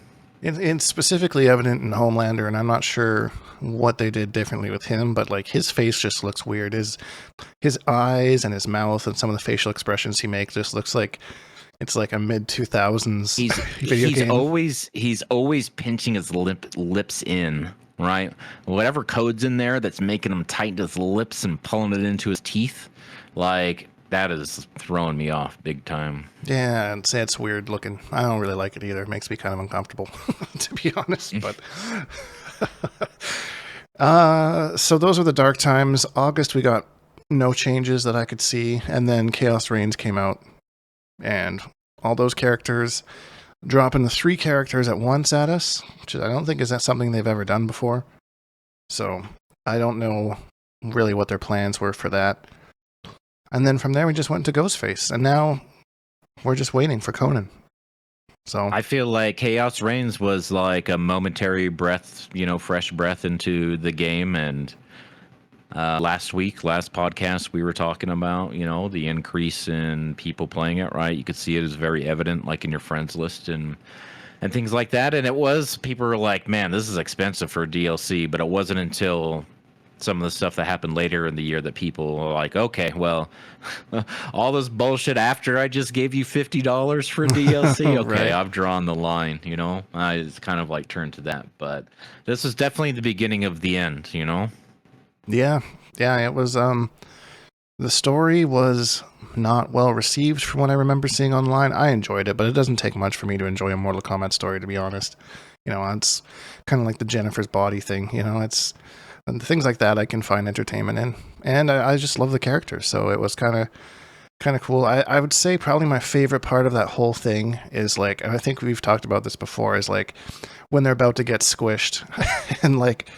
It's specifically evident in Homelander, and I'm not sure what they did differently with him, but like his face just looks weird. His eyes and his mouth and some of the facial expressions he makes just looks like it's like a mid 2000s video game. He's always pinching his lips in, right? Whatever code's in there that's making him tighten his lips and pulling it into his teeth, like that is throwing me off big time. Yeah, and say it's weird looking. I don't really like it either. It makes me kind of uncomfortable, to be honest. But so those are the dark times. August, we got no changes that I could see, and then Chaos Reigns came out, and all those characters dropping the 3 characters at once at us, which I don't think is that something they've ever done before. So I don't know really what their plans were for that. And then from there, we just went to Ghostface. And now we're just waiting for Conan. So I feel like Chaos Reigns was like a momentary breath, fresh breath into the game. And last podcast, we were talking about, the increase in people playing it, right? You could see it as very evident, like in your friends list and things like that. And people were like, man, this is expensive for DLC. But it wasn't until some of the stuff that happened later in the year that people were like, okay, well, all this bullshit after I just gave you $50 for DLC. Okay, right. I've drawn the line, it's kind of like turned to that, but this is definitely the beginning of the end, Yeah, it was, the story was not well received from what I remember seeing online. I enjoyed it, but it doesn't take much for me to enjoy a Mortal Kombat story, to be honest. It's kind of like the Jennifer's Body thing, it's and things like that I can find entertainment in. And I just love the characters, so it was kind of cool. I would say probably my favorite part of that whole thing is like, and I think we've talked about this before, is like when they're about to get squished and like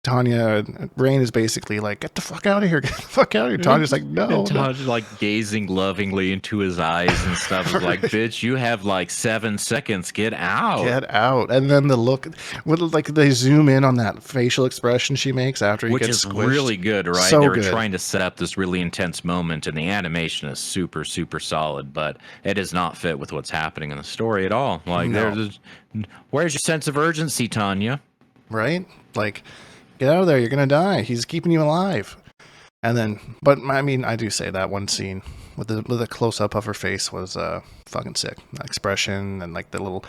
Rain is basically like, get the fuck out of here, get the fuck out of here. Tanya's like, no. Tanya's like gazing lovingly into his eyes and stuff. Right. Like, bitch, you have like 7 seconds, get out. Get out. And then the look, like they zoom in on that facial expression she makes after he gets squished. Which is really good, right? So they were good. Trying to set up this really intense moment, and the animation is super, super solid, but it does not fit with what's happening in the story at all. Like, where's your sense of urgency, Tanya? Right? Like, get out of there, you're gonna die. He's keeping you alive. And then, but I mean, I do say that one scene with the close-up of her face was fucking sick. That expression and like the little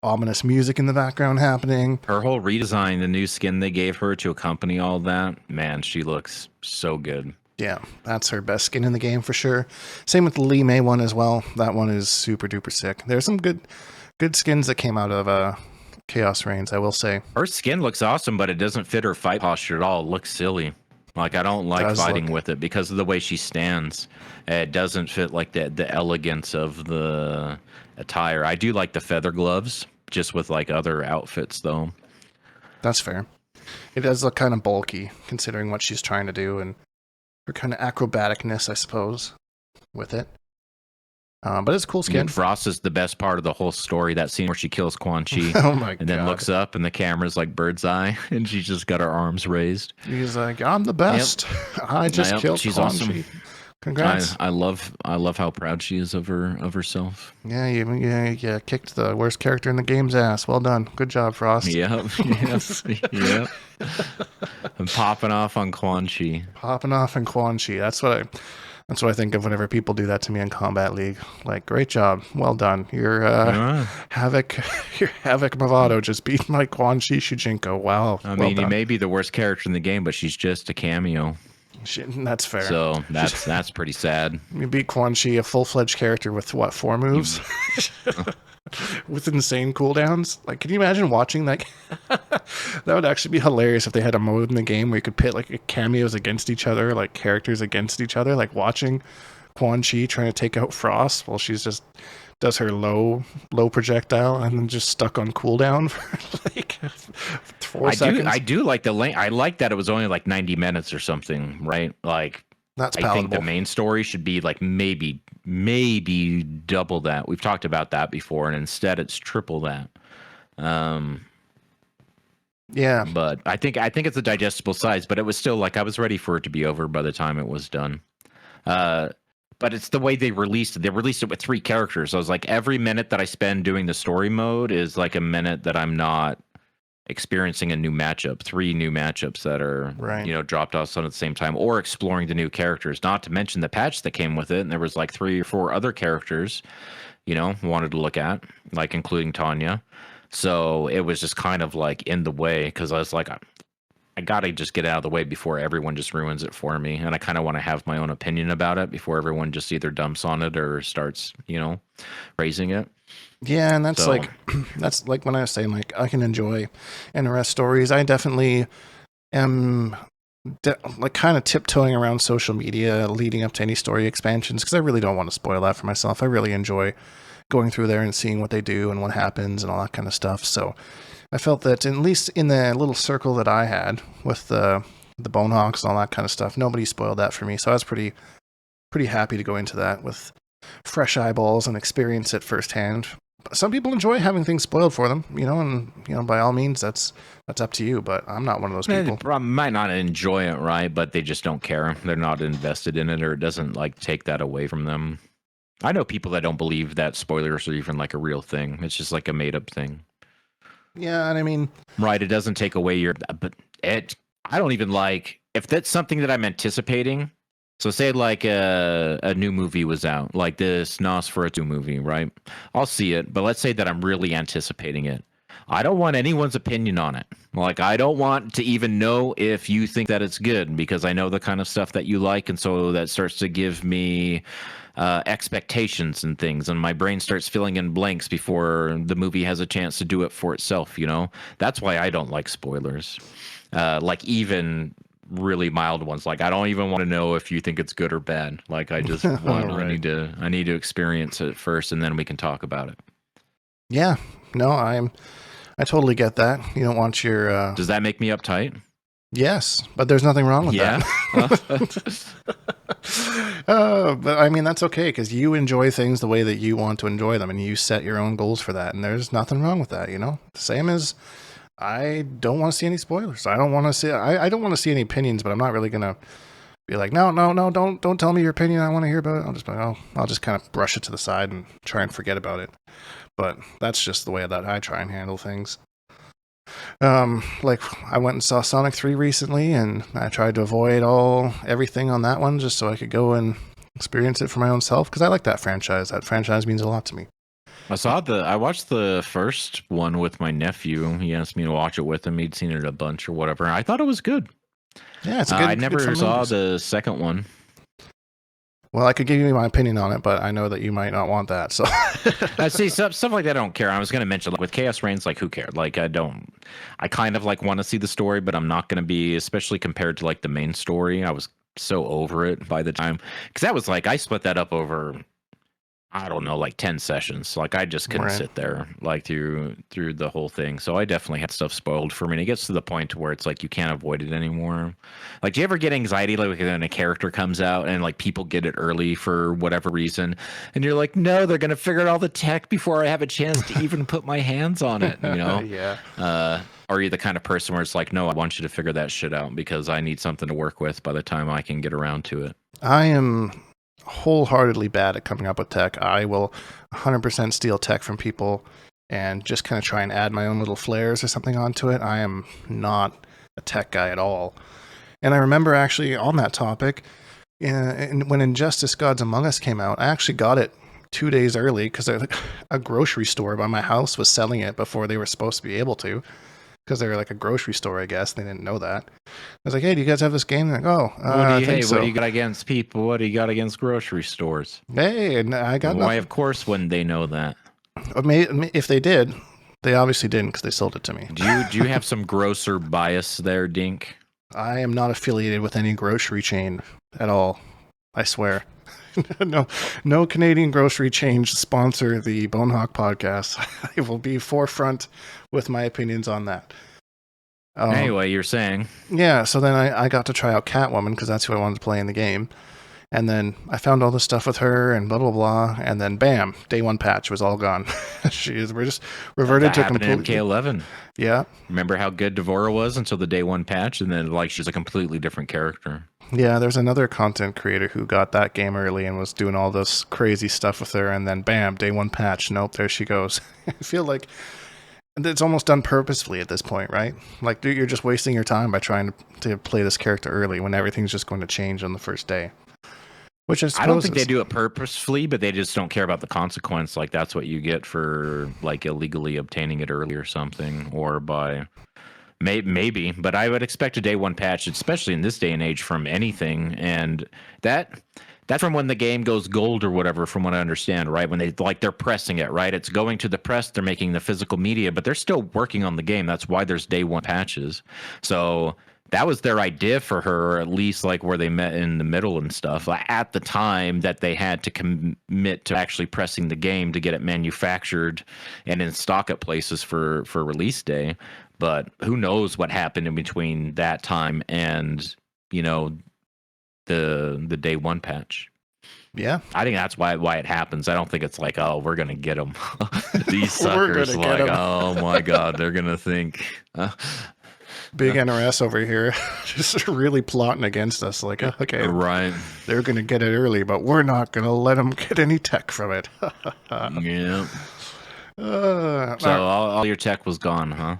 ominous music in the background happening. Her whole redesign, the new skin they gave her to accompany all that, man, she looks so good. Yeah, that's her best skin in the game for sure. Same with the Lee May one as well. That one is super duper sick. There's some good skins that came out of Chaos Reigns, I will say. Her skin looks awesome, but it doesn't fit her fight posture at all. It looks silly. Like, I don't like fighting with it because of the way she stands. It doesn't fit like the elegance of the attire. I do like the feather gloves, just with like other outfits though. That's fair. It does look kind of bulky considering what she's trying to do and her kind of acrobaticness, I suppose, with it. But it's cool skin. Frost is the best part of the whole story. That scene where she kills Quan Chi. Oh my God. And then looks up and the camera's like bird's eye and she's just got her arms raised. He's like, I'm the best. Yep. I just killed Quan Chi. Congrats. I love how proud she is of herself. Yeah, you kicked the worst character in the game's ass. Well done. Good job, Frost. Yep. Yep. I'm popping off on Quan Chi. Popping off on Quan Chi. That's what I think of whenever people do that to me in Combat League. Like, great job, well done. Your Havoc Bravado just beat my Quan Chi Shujinko. Wow. I mean, he may be the worst character in the game, but she's just a cameo. That's fair. So that's pretty sad. You beat Quan Chi, a full-fledged character with what, 4 moves? with insane cooldowns. Like, can you imagine watching that? That would actually be hilarious if they had a mode in the game where you could pit like cameos against each other, like characters against each other, like watching Quan Chi trying to take out Frost while she's just does her low projectile and then just stuck on cooldown for like 4 seconds. I do like the length. I like that it was only like 90 minutes or something, right? Like, That's I palatable. think the main story should be like maybe double that. We've talked about that before, and instead it's triple that. Yeah, But I think it's a digestible size, but it was still like I was ready for it to be over by the time it was done. But it's the way they released it. They released it with 3 characters. I was like, every minute that I spend doing the story mode is like a minute that I'm not experiencing a new matchup. 3 new matchups that are, Right. you know, dropped off at the same time, or exploring the new characters. Not to mention the patch that came with it, and there was like 3 or 4 other characters, you know, wanted to look at, like including Tanya. So it was just kind of like in the way, because I was like, I gotta just get out of the way before everyone just ruins it for me, and I kind of want to have my own opinion about it before everyone just either dumps on it or starts, you know, raising it. Yeah, and that's So- like that's like when I was saying like I can enjoy NRS stories. I definitely am like kind of tiptoeing around social media leading up to any story expansions because I really don't want to spoil that for myself. I really enjoy going through there and seeing what they do and what happens and all that kind of stuff. So I felt that at least in the little circle that I had with the Bonehawks and all that kind of stuff, nobody spoiled that for me. So I was pretty happy to go into that with fresh eyeballs and experience it firsthand. Some people enjoy having things spoiled for them, you know, and you know, by all means, that's up to you. But I'm not one of those people. They might not enjoy it, right? But they just don't care. They're not invested in it, or it doesn't like take that away from them. I know people that don't believe that spoilers are even like a real thing. It's just like a made up thing. Yeah, and I mean, Right, it doesn't take away your, but I don't even like, if that's something that I'm anticipating. So say like a new movie was out, like this Nosferatu movie, right? I'll see it, but let's say that I'm really anticipating it. I don't want anyone's opinion on it. Like, I don't want to even know if you think that it's good, because I know the kind of stuff that you like, and so that starts to give me expectations and things, and my brain starts filling in blanks before the movie has a chance to do it for itself, you know? That's why I don't like spoilers. Like, even really mild ones. Like, I don't even want to know if you think it's good or bad. Like, I just want, Right. I need to experience it first, and then we can talk about it. yeah, no, I totally get that. You don't want your Does that make me uptight? yes, but there's nothing wrong with Yeah. that. But I mean, that's okay because you enjoy things the way that you want to enjoy them, and you set your own goals for that, and there's nothing wrong with that. You know, same as I don't want to see any spoilers. I don't want to see. I don't want to see any opinions, but I'm not really gonna be like, no, don't tell me your opinion. I want to hear about it. I'll just be like, oh, I'll just kind of brush it to the side and try and forget about it. But that's just the way that I try and handle things. Like I went and saw Sonic 3 recently, and I tried to avoid everything on that one just so I could go and experience it for my own self because I like that franchise. That franchise means a lot to me. I watched the first one with my nephew. He asked me to watch it with him. He'd seen it a bunch or whatever. I thought it was good. Yeah, it's a good. I never good fun saw movies. the second one. Well, I could give you my opinion on it, but I know that you might not want that. So See, stuff like that I don't care. I was going to mention, like, with Chaos Reigns, like, who cared? Like, I kind of like want to see the story, but I'm not going to be, especially compared to like the main story. I was so over it by the time, because that was like, I split that up over, I don't know, like 10 sessions. Like, I just couldn't Right. sit there like through the whole thing. So I definitely had stuff spoiled for me. And it gets to the point where it's like you can't avoid it anymore. Like, do you ever get anxiety like when a character comes out and like people get it early for whatever reason, and you're like, no, they're gonna figure out all the tech before I have a chance to even put my hands on it, you know? yeah. Or are you the kind of person where it's like, no, I want you to figure that shit out because I need something to work with by the time I can get around to it. I am wholeheartedly bad at coming up with tech. I will 100% steal tech from people and just kind of try and add my own little flares or something onto it. I am not a tech guy at all. And I remember actually on that topic, when Injustice Gods Among Us came out, I actually got it 2 days early because a grocery store by my house was selling it before they were supposed to be able to. Because they were like a grocery store, I guess. They didn't know that. I was like, hey, do you guys have this game? They're like, oh, I think so. What do you got against people? What do you got against grocery stores? Hey, and I got Why, of course, wouldn't they know that? If they did, they obviously didn't because they sold it to me. Do you have some grosser bias there, Dink? I am not affiliated with any grocery chain at all. I swear. No Canadian grocery chain sponsor the Bonehawk podcast. I will be forefront with my opinions on that. Anyway, you're saying. Yeah, so then I got to try out Catwoman because that's who I wanted to play in the game. And then I found all this stuff with her and blah, blah, blah. And then bam, day one patch was all gone. We're just reverted to completely. MK11. Yeah. Remember how good Devora was until the day one patch? And then like she's a completely different character. Yeah, there's another content creator who got that game early and was doing all this crazy stuff with her. And then bam, day one patch. Nope, there she goes. I feel like it's almost done purposefully at this point, right? Like you're just wasting your time by trying to play this character early when everything's just going to change on the first day. Which I don't think they do it purposefully, but they just don't care about the consequence. Like that's what you get for like illegally obtaining it early or something, or by maybe. But I would expect a day one patch, especially in this day and age, from anything. And that from when the game goes gold or whatever, from what I understand, right? When they're pressing it, right? It's going to the press, they're making the physical media, but they're still working on the game. That's why there's day one patches. So that was their idea for her, or at least like where they met in the middle and stuff. At the time that they had to commit to actually pressing the game to get it manufactured and in stock at places for release day. But who knows what happened in between that time and, you know, the day one patch. Yeah, I think that's why it happens. I don't think it's like, oh, we're gonna get them. These suckers, like, oh my god, they're gonna think. Big NRS over here, just really plotting against us. Like, okay, right? They're gonna get it early, but we're not gonna let them get any tech from it. Yeah. So all your tech was gone, huh?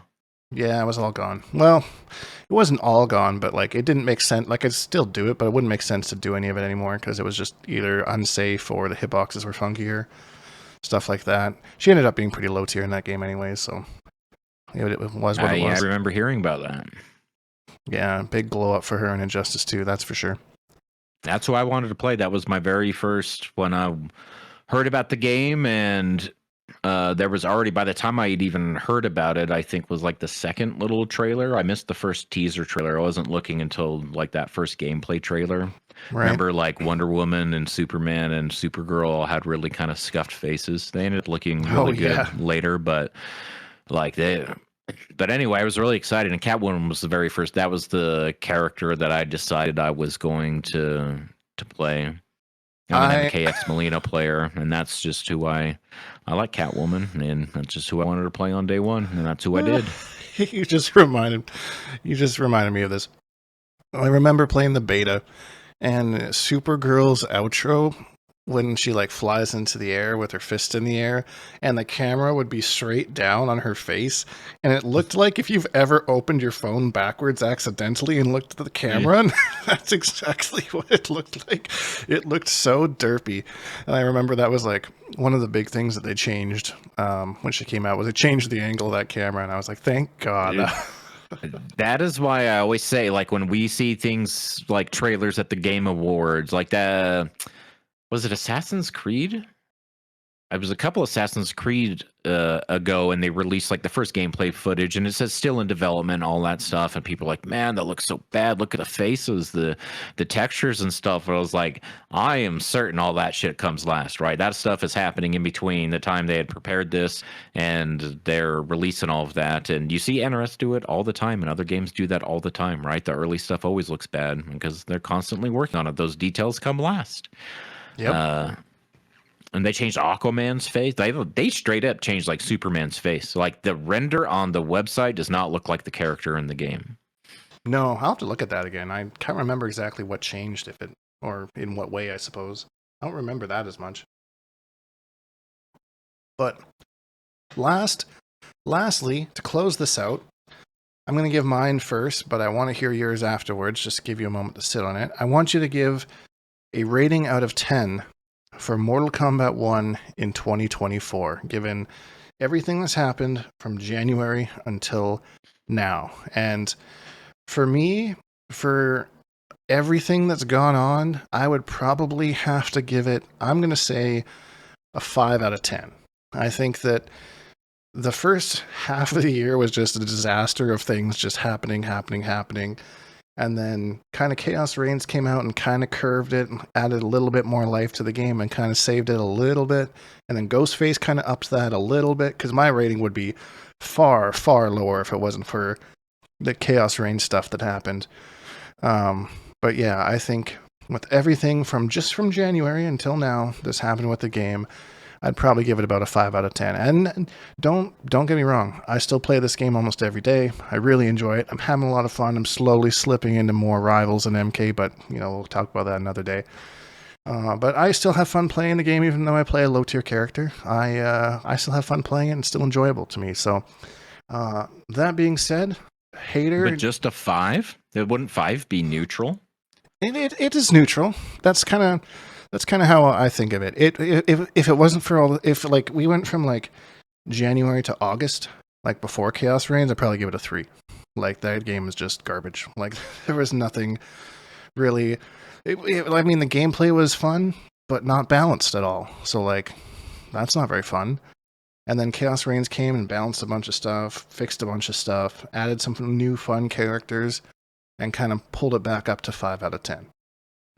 Yeah, it was all gone. Well, it wasn't all gone, but like it didn't make sense. Like I'd still do it, but it wouldn't make sense to do any of it anymore because it was just either unsafe or the hitboxes were funkier, stuff like that. She ended up being pretty low tier in that game anyway, so it was what it was. Yeah, I remember hearing about that. Yeah, big blow up for her in Injustice 2, that's for sure. That's who I wanted to play. That was my very first when I heard about the game, and there was already, by the time I had even heard about it, I think was like the second little trailer. I missed the first teaser trailer. I wasn't looking until like that first gameplay trailer. Right. Remember like Wonder Woman and Superman and Supergirl had really kind of scuffed faces. They ended up looking really good later, but like but anyway, I was really excited, and Catwoman was the very first. That was the character that I decided I was going to play. I'm an MKX Molina player, and that's just who I like Catwoman, and that's just who I wanted to play on day one, and that's who I did. You just reminded me of this. I remember playing the beta, and Supergirl's outro, when she like flies into the air with her fist in the air, and the camera would be straight down on her face, and it looked like if you've ever opened your phone backwards accidentally and looked at the camera, and that's exactly what it looked like. It looked so derpy, and I remember that was like one of the big things that they changed when she came out, was it changed the angle of that camera, and I was like, thank God. That is why I always say, like, when we see things like trailers at the Game Awards, like was it Assassin's Creed? It was a couple Assassin's Creed ago, and they released like the first gameplay footage, and it says still in development, all that stuff, and people are like, man, that looks so bad. Look at the faces, the textures and stuff. And I was like, I am certain all that shit comes last, right? That stuff is happening in between the time they had prepared this and they're releasing all of that. And you see NRS do it all the time, and other games do that all the time, right? The early stuff always looks bad because they're constantly working on it. Those details come last. Yep. And they changed Aquaman's face. They straight up changed like Superman's face. Like the render on the website does not look like the character in the game. No, I'll have to look at that again. I can't remember exactly what changed, or in what way, I suppose. I don't remember that as much. But lastly, to close this out, I'm going to give mine first, but I want to hear yours afterwards, just to give you a moment to sit on it. I want you to give a rating out of 10 for Mortal Kombat 1 in 2024, given everything that's happened from January until now. And for me, for everything that's gone on, I would probably have to give it, I'm going to say, a 5 out of 10. I think that the first half of the year was just a disaster of things just happening. And then kind of Chaos Reigns came out and kind of curved it, and added a little bit more life to the game and kind of saved it a little bit. And then Ghostface kind of ups that a little bit, because my rating would be far, far lower if it wasn't for the Chaos Reigns stuff that happened. But yeah, I think with everything from January until now, this happened with the game, I'd probably give it about a 5 out of 10. And don't get me wrong, I still play this game almost every day. I really enjoy it. I'm having a lot of fun. I'm slowly slipping into more rivals in MK, but we'll talk about that another day. But I still have fun playing the game, even though I play a low tier character. I still have fun playing it, and it's still enjoyable to me. So that being said, hater. But just a 5? Wouldn't 5 be neutral? It is neutral. That's kind of how I think of it. If it wasn't for if we went from January to August, before Chaos Reigns, I'd probably give it a 3. That game is just garbage. There was nothing really. The gameplay was fun, but not balanced at all. So that's not very fun. And then Chaos Reigns came and balanced a bunch of stuff, fixed a bunch of stuff, added some new fun characters, and kind of pulled it back up to 5 out of 10.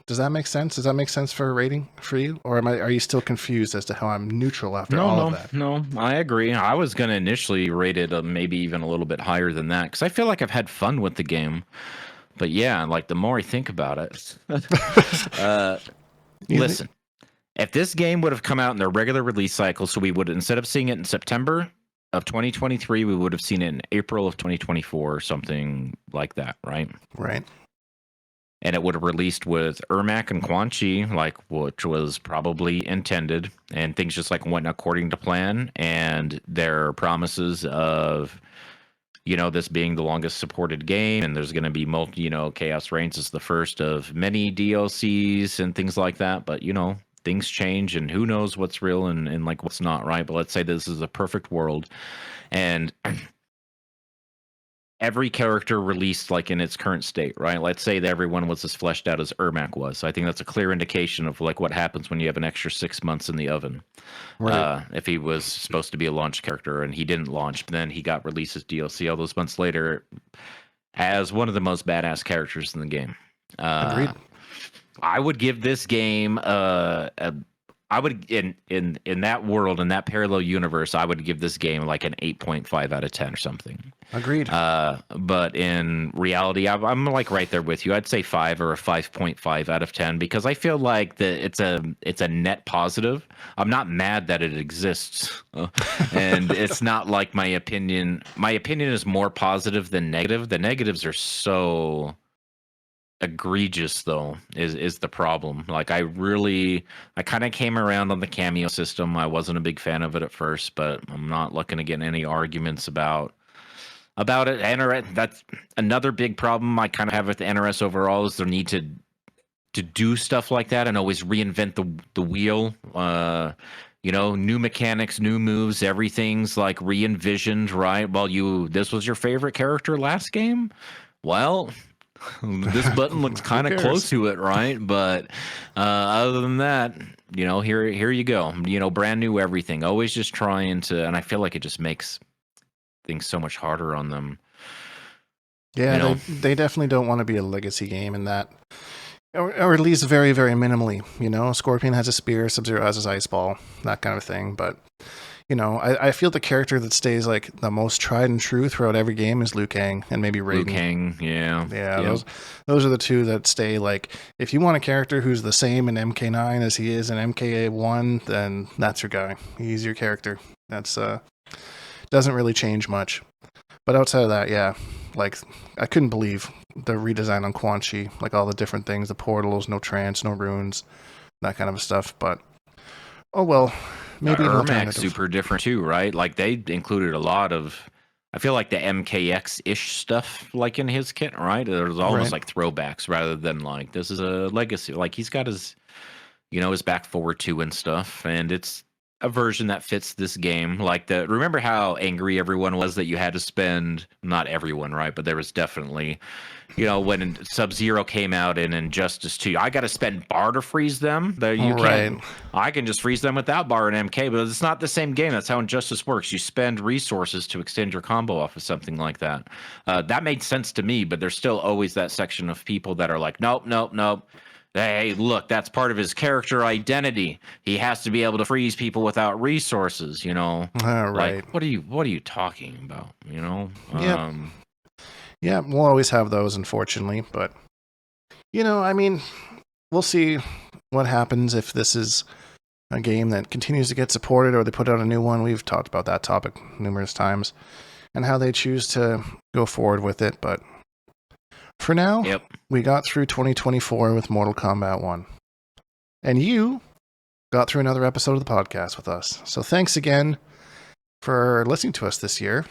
Does that make sense? Does that make sense for a rating for you? Or are you still confused as to how I'm neutral after all of that? No, I agree. I was going to initially rate it maybe even a little bit higher than that, because I feel like I've had fun with the game. But yeah, the more I think about it, listen, if this game would have come out in their regular release cycle, so we would, instead of seeing it in September of 2023, we would have seen it in April of 2024 or something like that, right? Right. And it would have released with Ermac and Quan Chi, which was probably intended, and things just went according to plan, and their promises of, this being the longest supported game, and there's going to be Chaos Reigns is the first of many DLCs and things like that, but things change, and who knows what's real and what's not, right? But let's say this is a perfect world, and every character released in its current state, right? Let's say that everyone was as fleshed out as Ermac was. So I think that's a clear indication of what happens when you have an extra 6 months in the oven. Right. If he was supposed to be a launch character and he didn't launch, but then he got released as DLC all those months later as one of the most badass characters in the game. Agreed. I would give this game I would in that world, in that parallel universe, I would give this game an 8.5 out of 10 or something. Agreed. But in reality, I'm right there with you. I'd say 5 or a 5.5 out of 10, because I feel like it's a net positive. I'm not mad that it exists, and it's not my opinion. My opinion is more positive than negative. The negatives are so egregious, though, is the problem. I kind of came around on the cameo system. I wasn't a big fan of it at first, but I'm not looking to get any arguments about it. NRS, that's another big problem I kind of have with the NRS overall, is their need to do stuff like that and always reinvent the wheel. New mechanics, new moves, everything's re-envisioned, right? Well, this was your favorite character last game? Well, this button looks kind of close to it, right? But other than that, here you go. Brand new everything. Always just trying to, and I feel like it just makes things so much harder on them. Yeah, they definitely don't want to be a legacy game in that, or at least very, very minimally. Scorpion has a spear, Sub-Zero has his ice ball, that kind of thing. But I feel the character that stays the most tried and true throughout every game is Liu Kang and maybe Raiden. Liu Kang, yeah. Those are the two that stay. If you want a character who's the same in MK9 as he is in MK1, then that's your guy. He's your character. That's doesn't really change much. But outside of that, yeah, I couldn't believe the redesign on Quan Chi, all the different things, the portals, no trance, no runes, that kind of stuff. But oh well. Maybe Ermac's super different too, right? They included a lot of, I feel the MKX-ish stuff in his kit, right? There's almost throwbacks rather than this is a legacy. He's got his, his back forward too and stuff, and it's a version that fits this game. Like remember how angry everyone was that you had to spend, not everyone, right? But there was definitely, when Sub-Zero came out in Injustice 2, I got to spend bar to freeze them. You can't. I can just freeze them without bar and MK, but it's not the same game. That's how Injustice works. You spend resources to extend your combo off of something like that. That made sense to me, but there's still always that section of people that are like, nope. Hey, look, that's part of his character identity. He has to be able to freeze people without resources, All right. Like, what are you talking about, Yeah, we'll always have those, unfortunately, but I mean, we'll see what happens if this is a game that continues to get supported or they put out a new one. We've talked about that topic numerous times and how they choose to go forward with it, but for now, we got through 2024 with Mortal Kombat 1. And you got through another episode of the podcast with us. So thanks again for listening to us this year.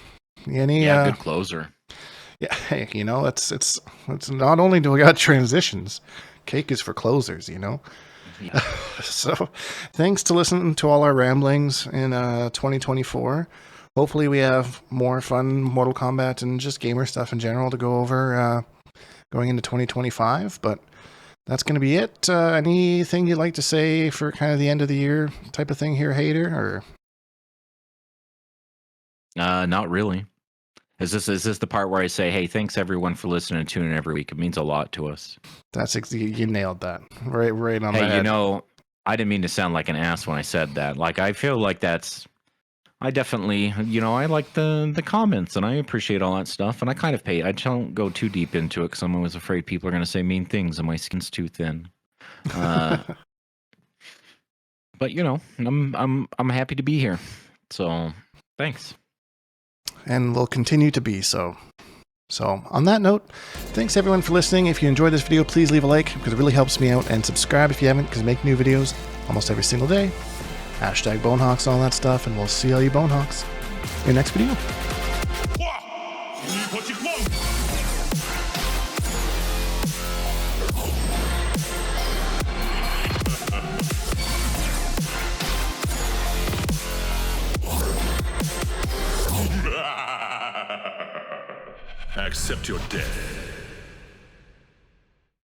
Good closer. Yeah, hey, it's not only do we got transitions, cake is for closers, Yeah. So thanks to listening to all our ramblings in 2024. Hopefully we have more fun Mortal Kombat and just gamer stuff in general to go over going into 2025, but that's going to be it. Anything you'd like to say for kind of the end of the year type of thing here, Hater? Or not really. Is this the part where I say, hey, thanks everyone for listening and tuning in every week? It means a lot to us. You nailed that. Right on the head. I didn't mean to sound like an ass when I said that. Like, I feel like I definitely, I like the comments and I appreciate all that stuff. And I kind of I don't go too deep into it because I'm always afraid people are going to say mean things and my skin's too thin. But I'm happy to be here. So thanks. And will continue to be so. So on that note, thanks everyone for listening. If you enjoyed this video, please leave a like because it really helps me out, and subscribe if you haven't, because I make new videos almost every single day. #Bonehawks and all that stuff, and we'll see all you Bonehawks in your next video. Accept your death.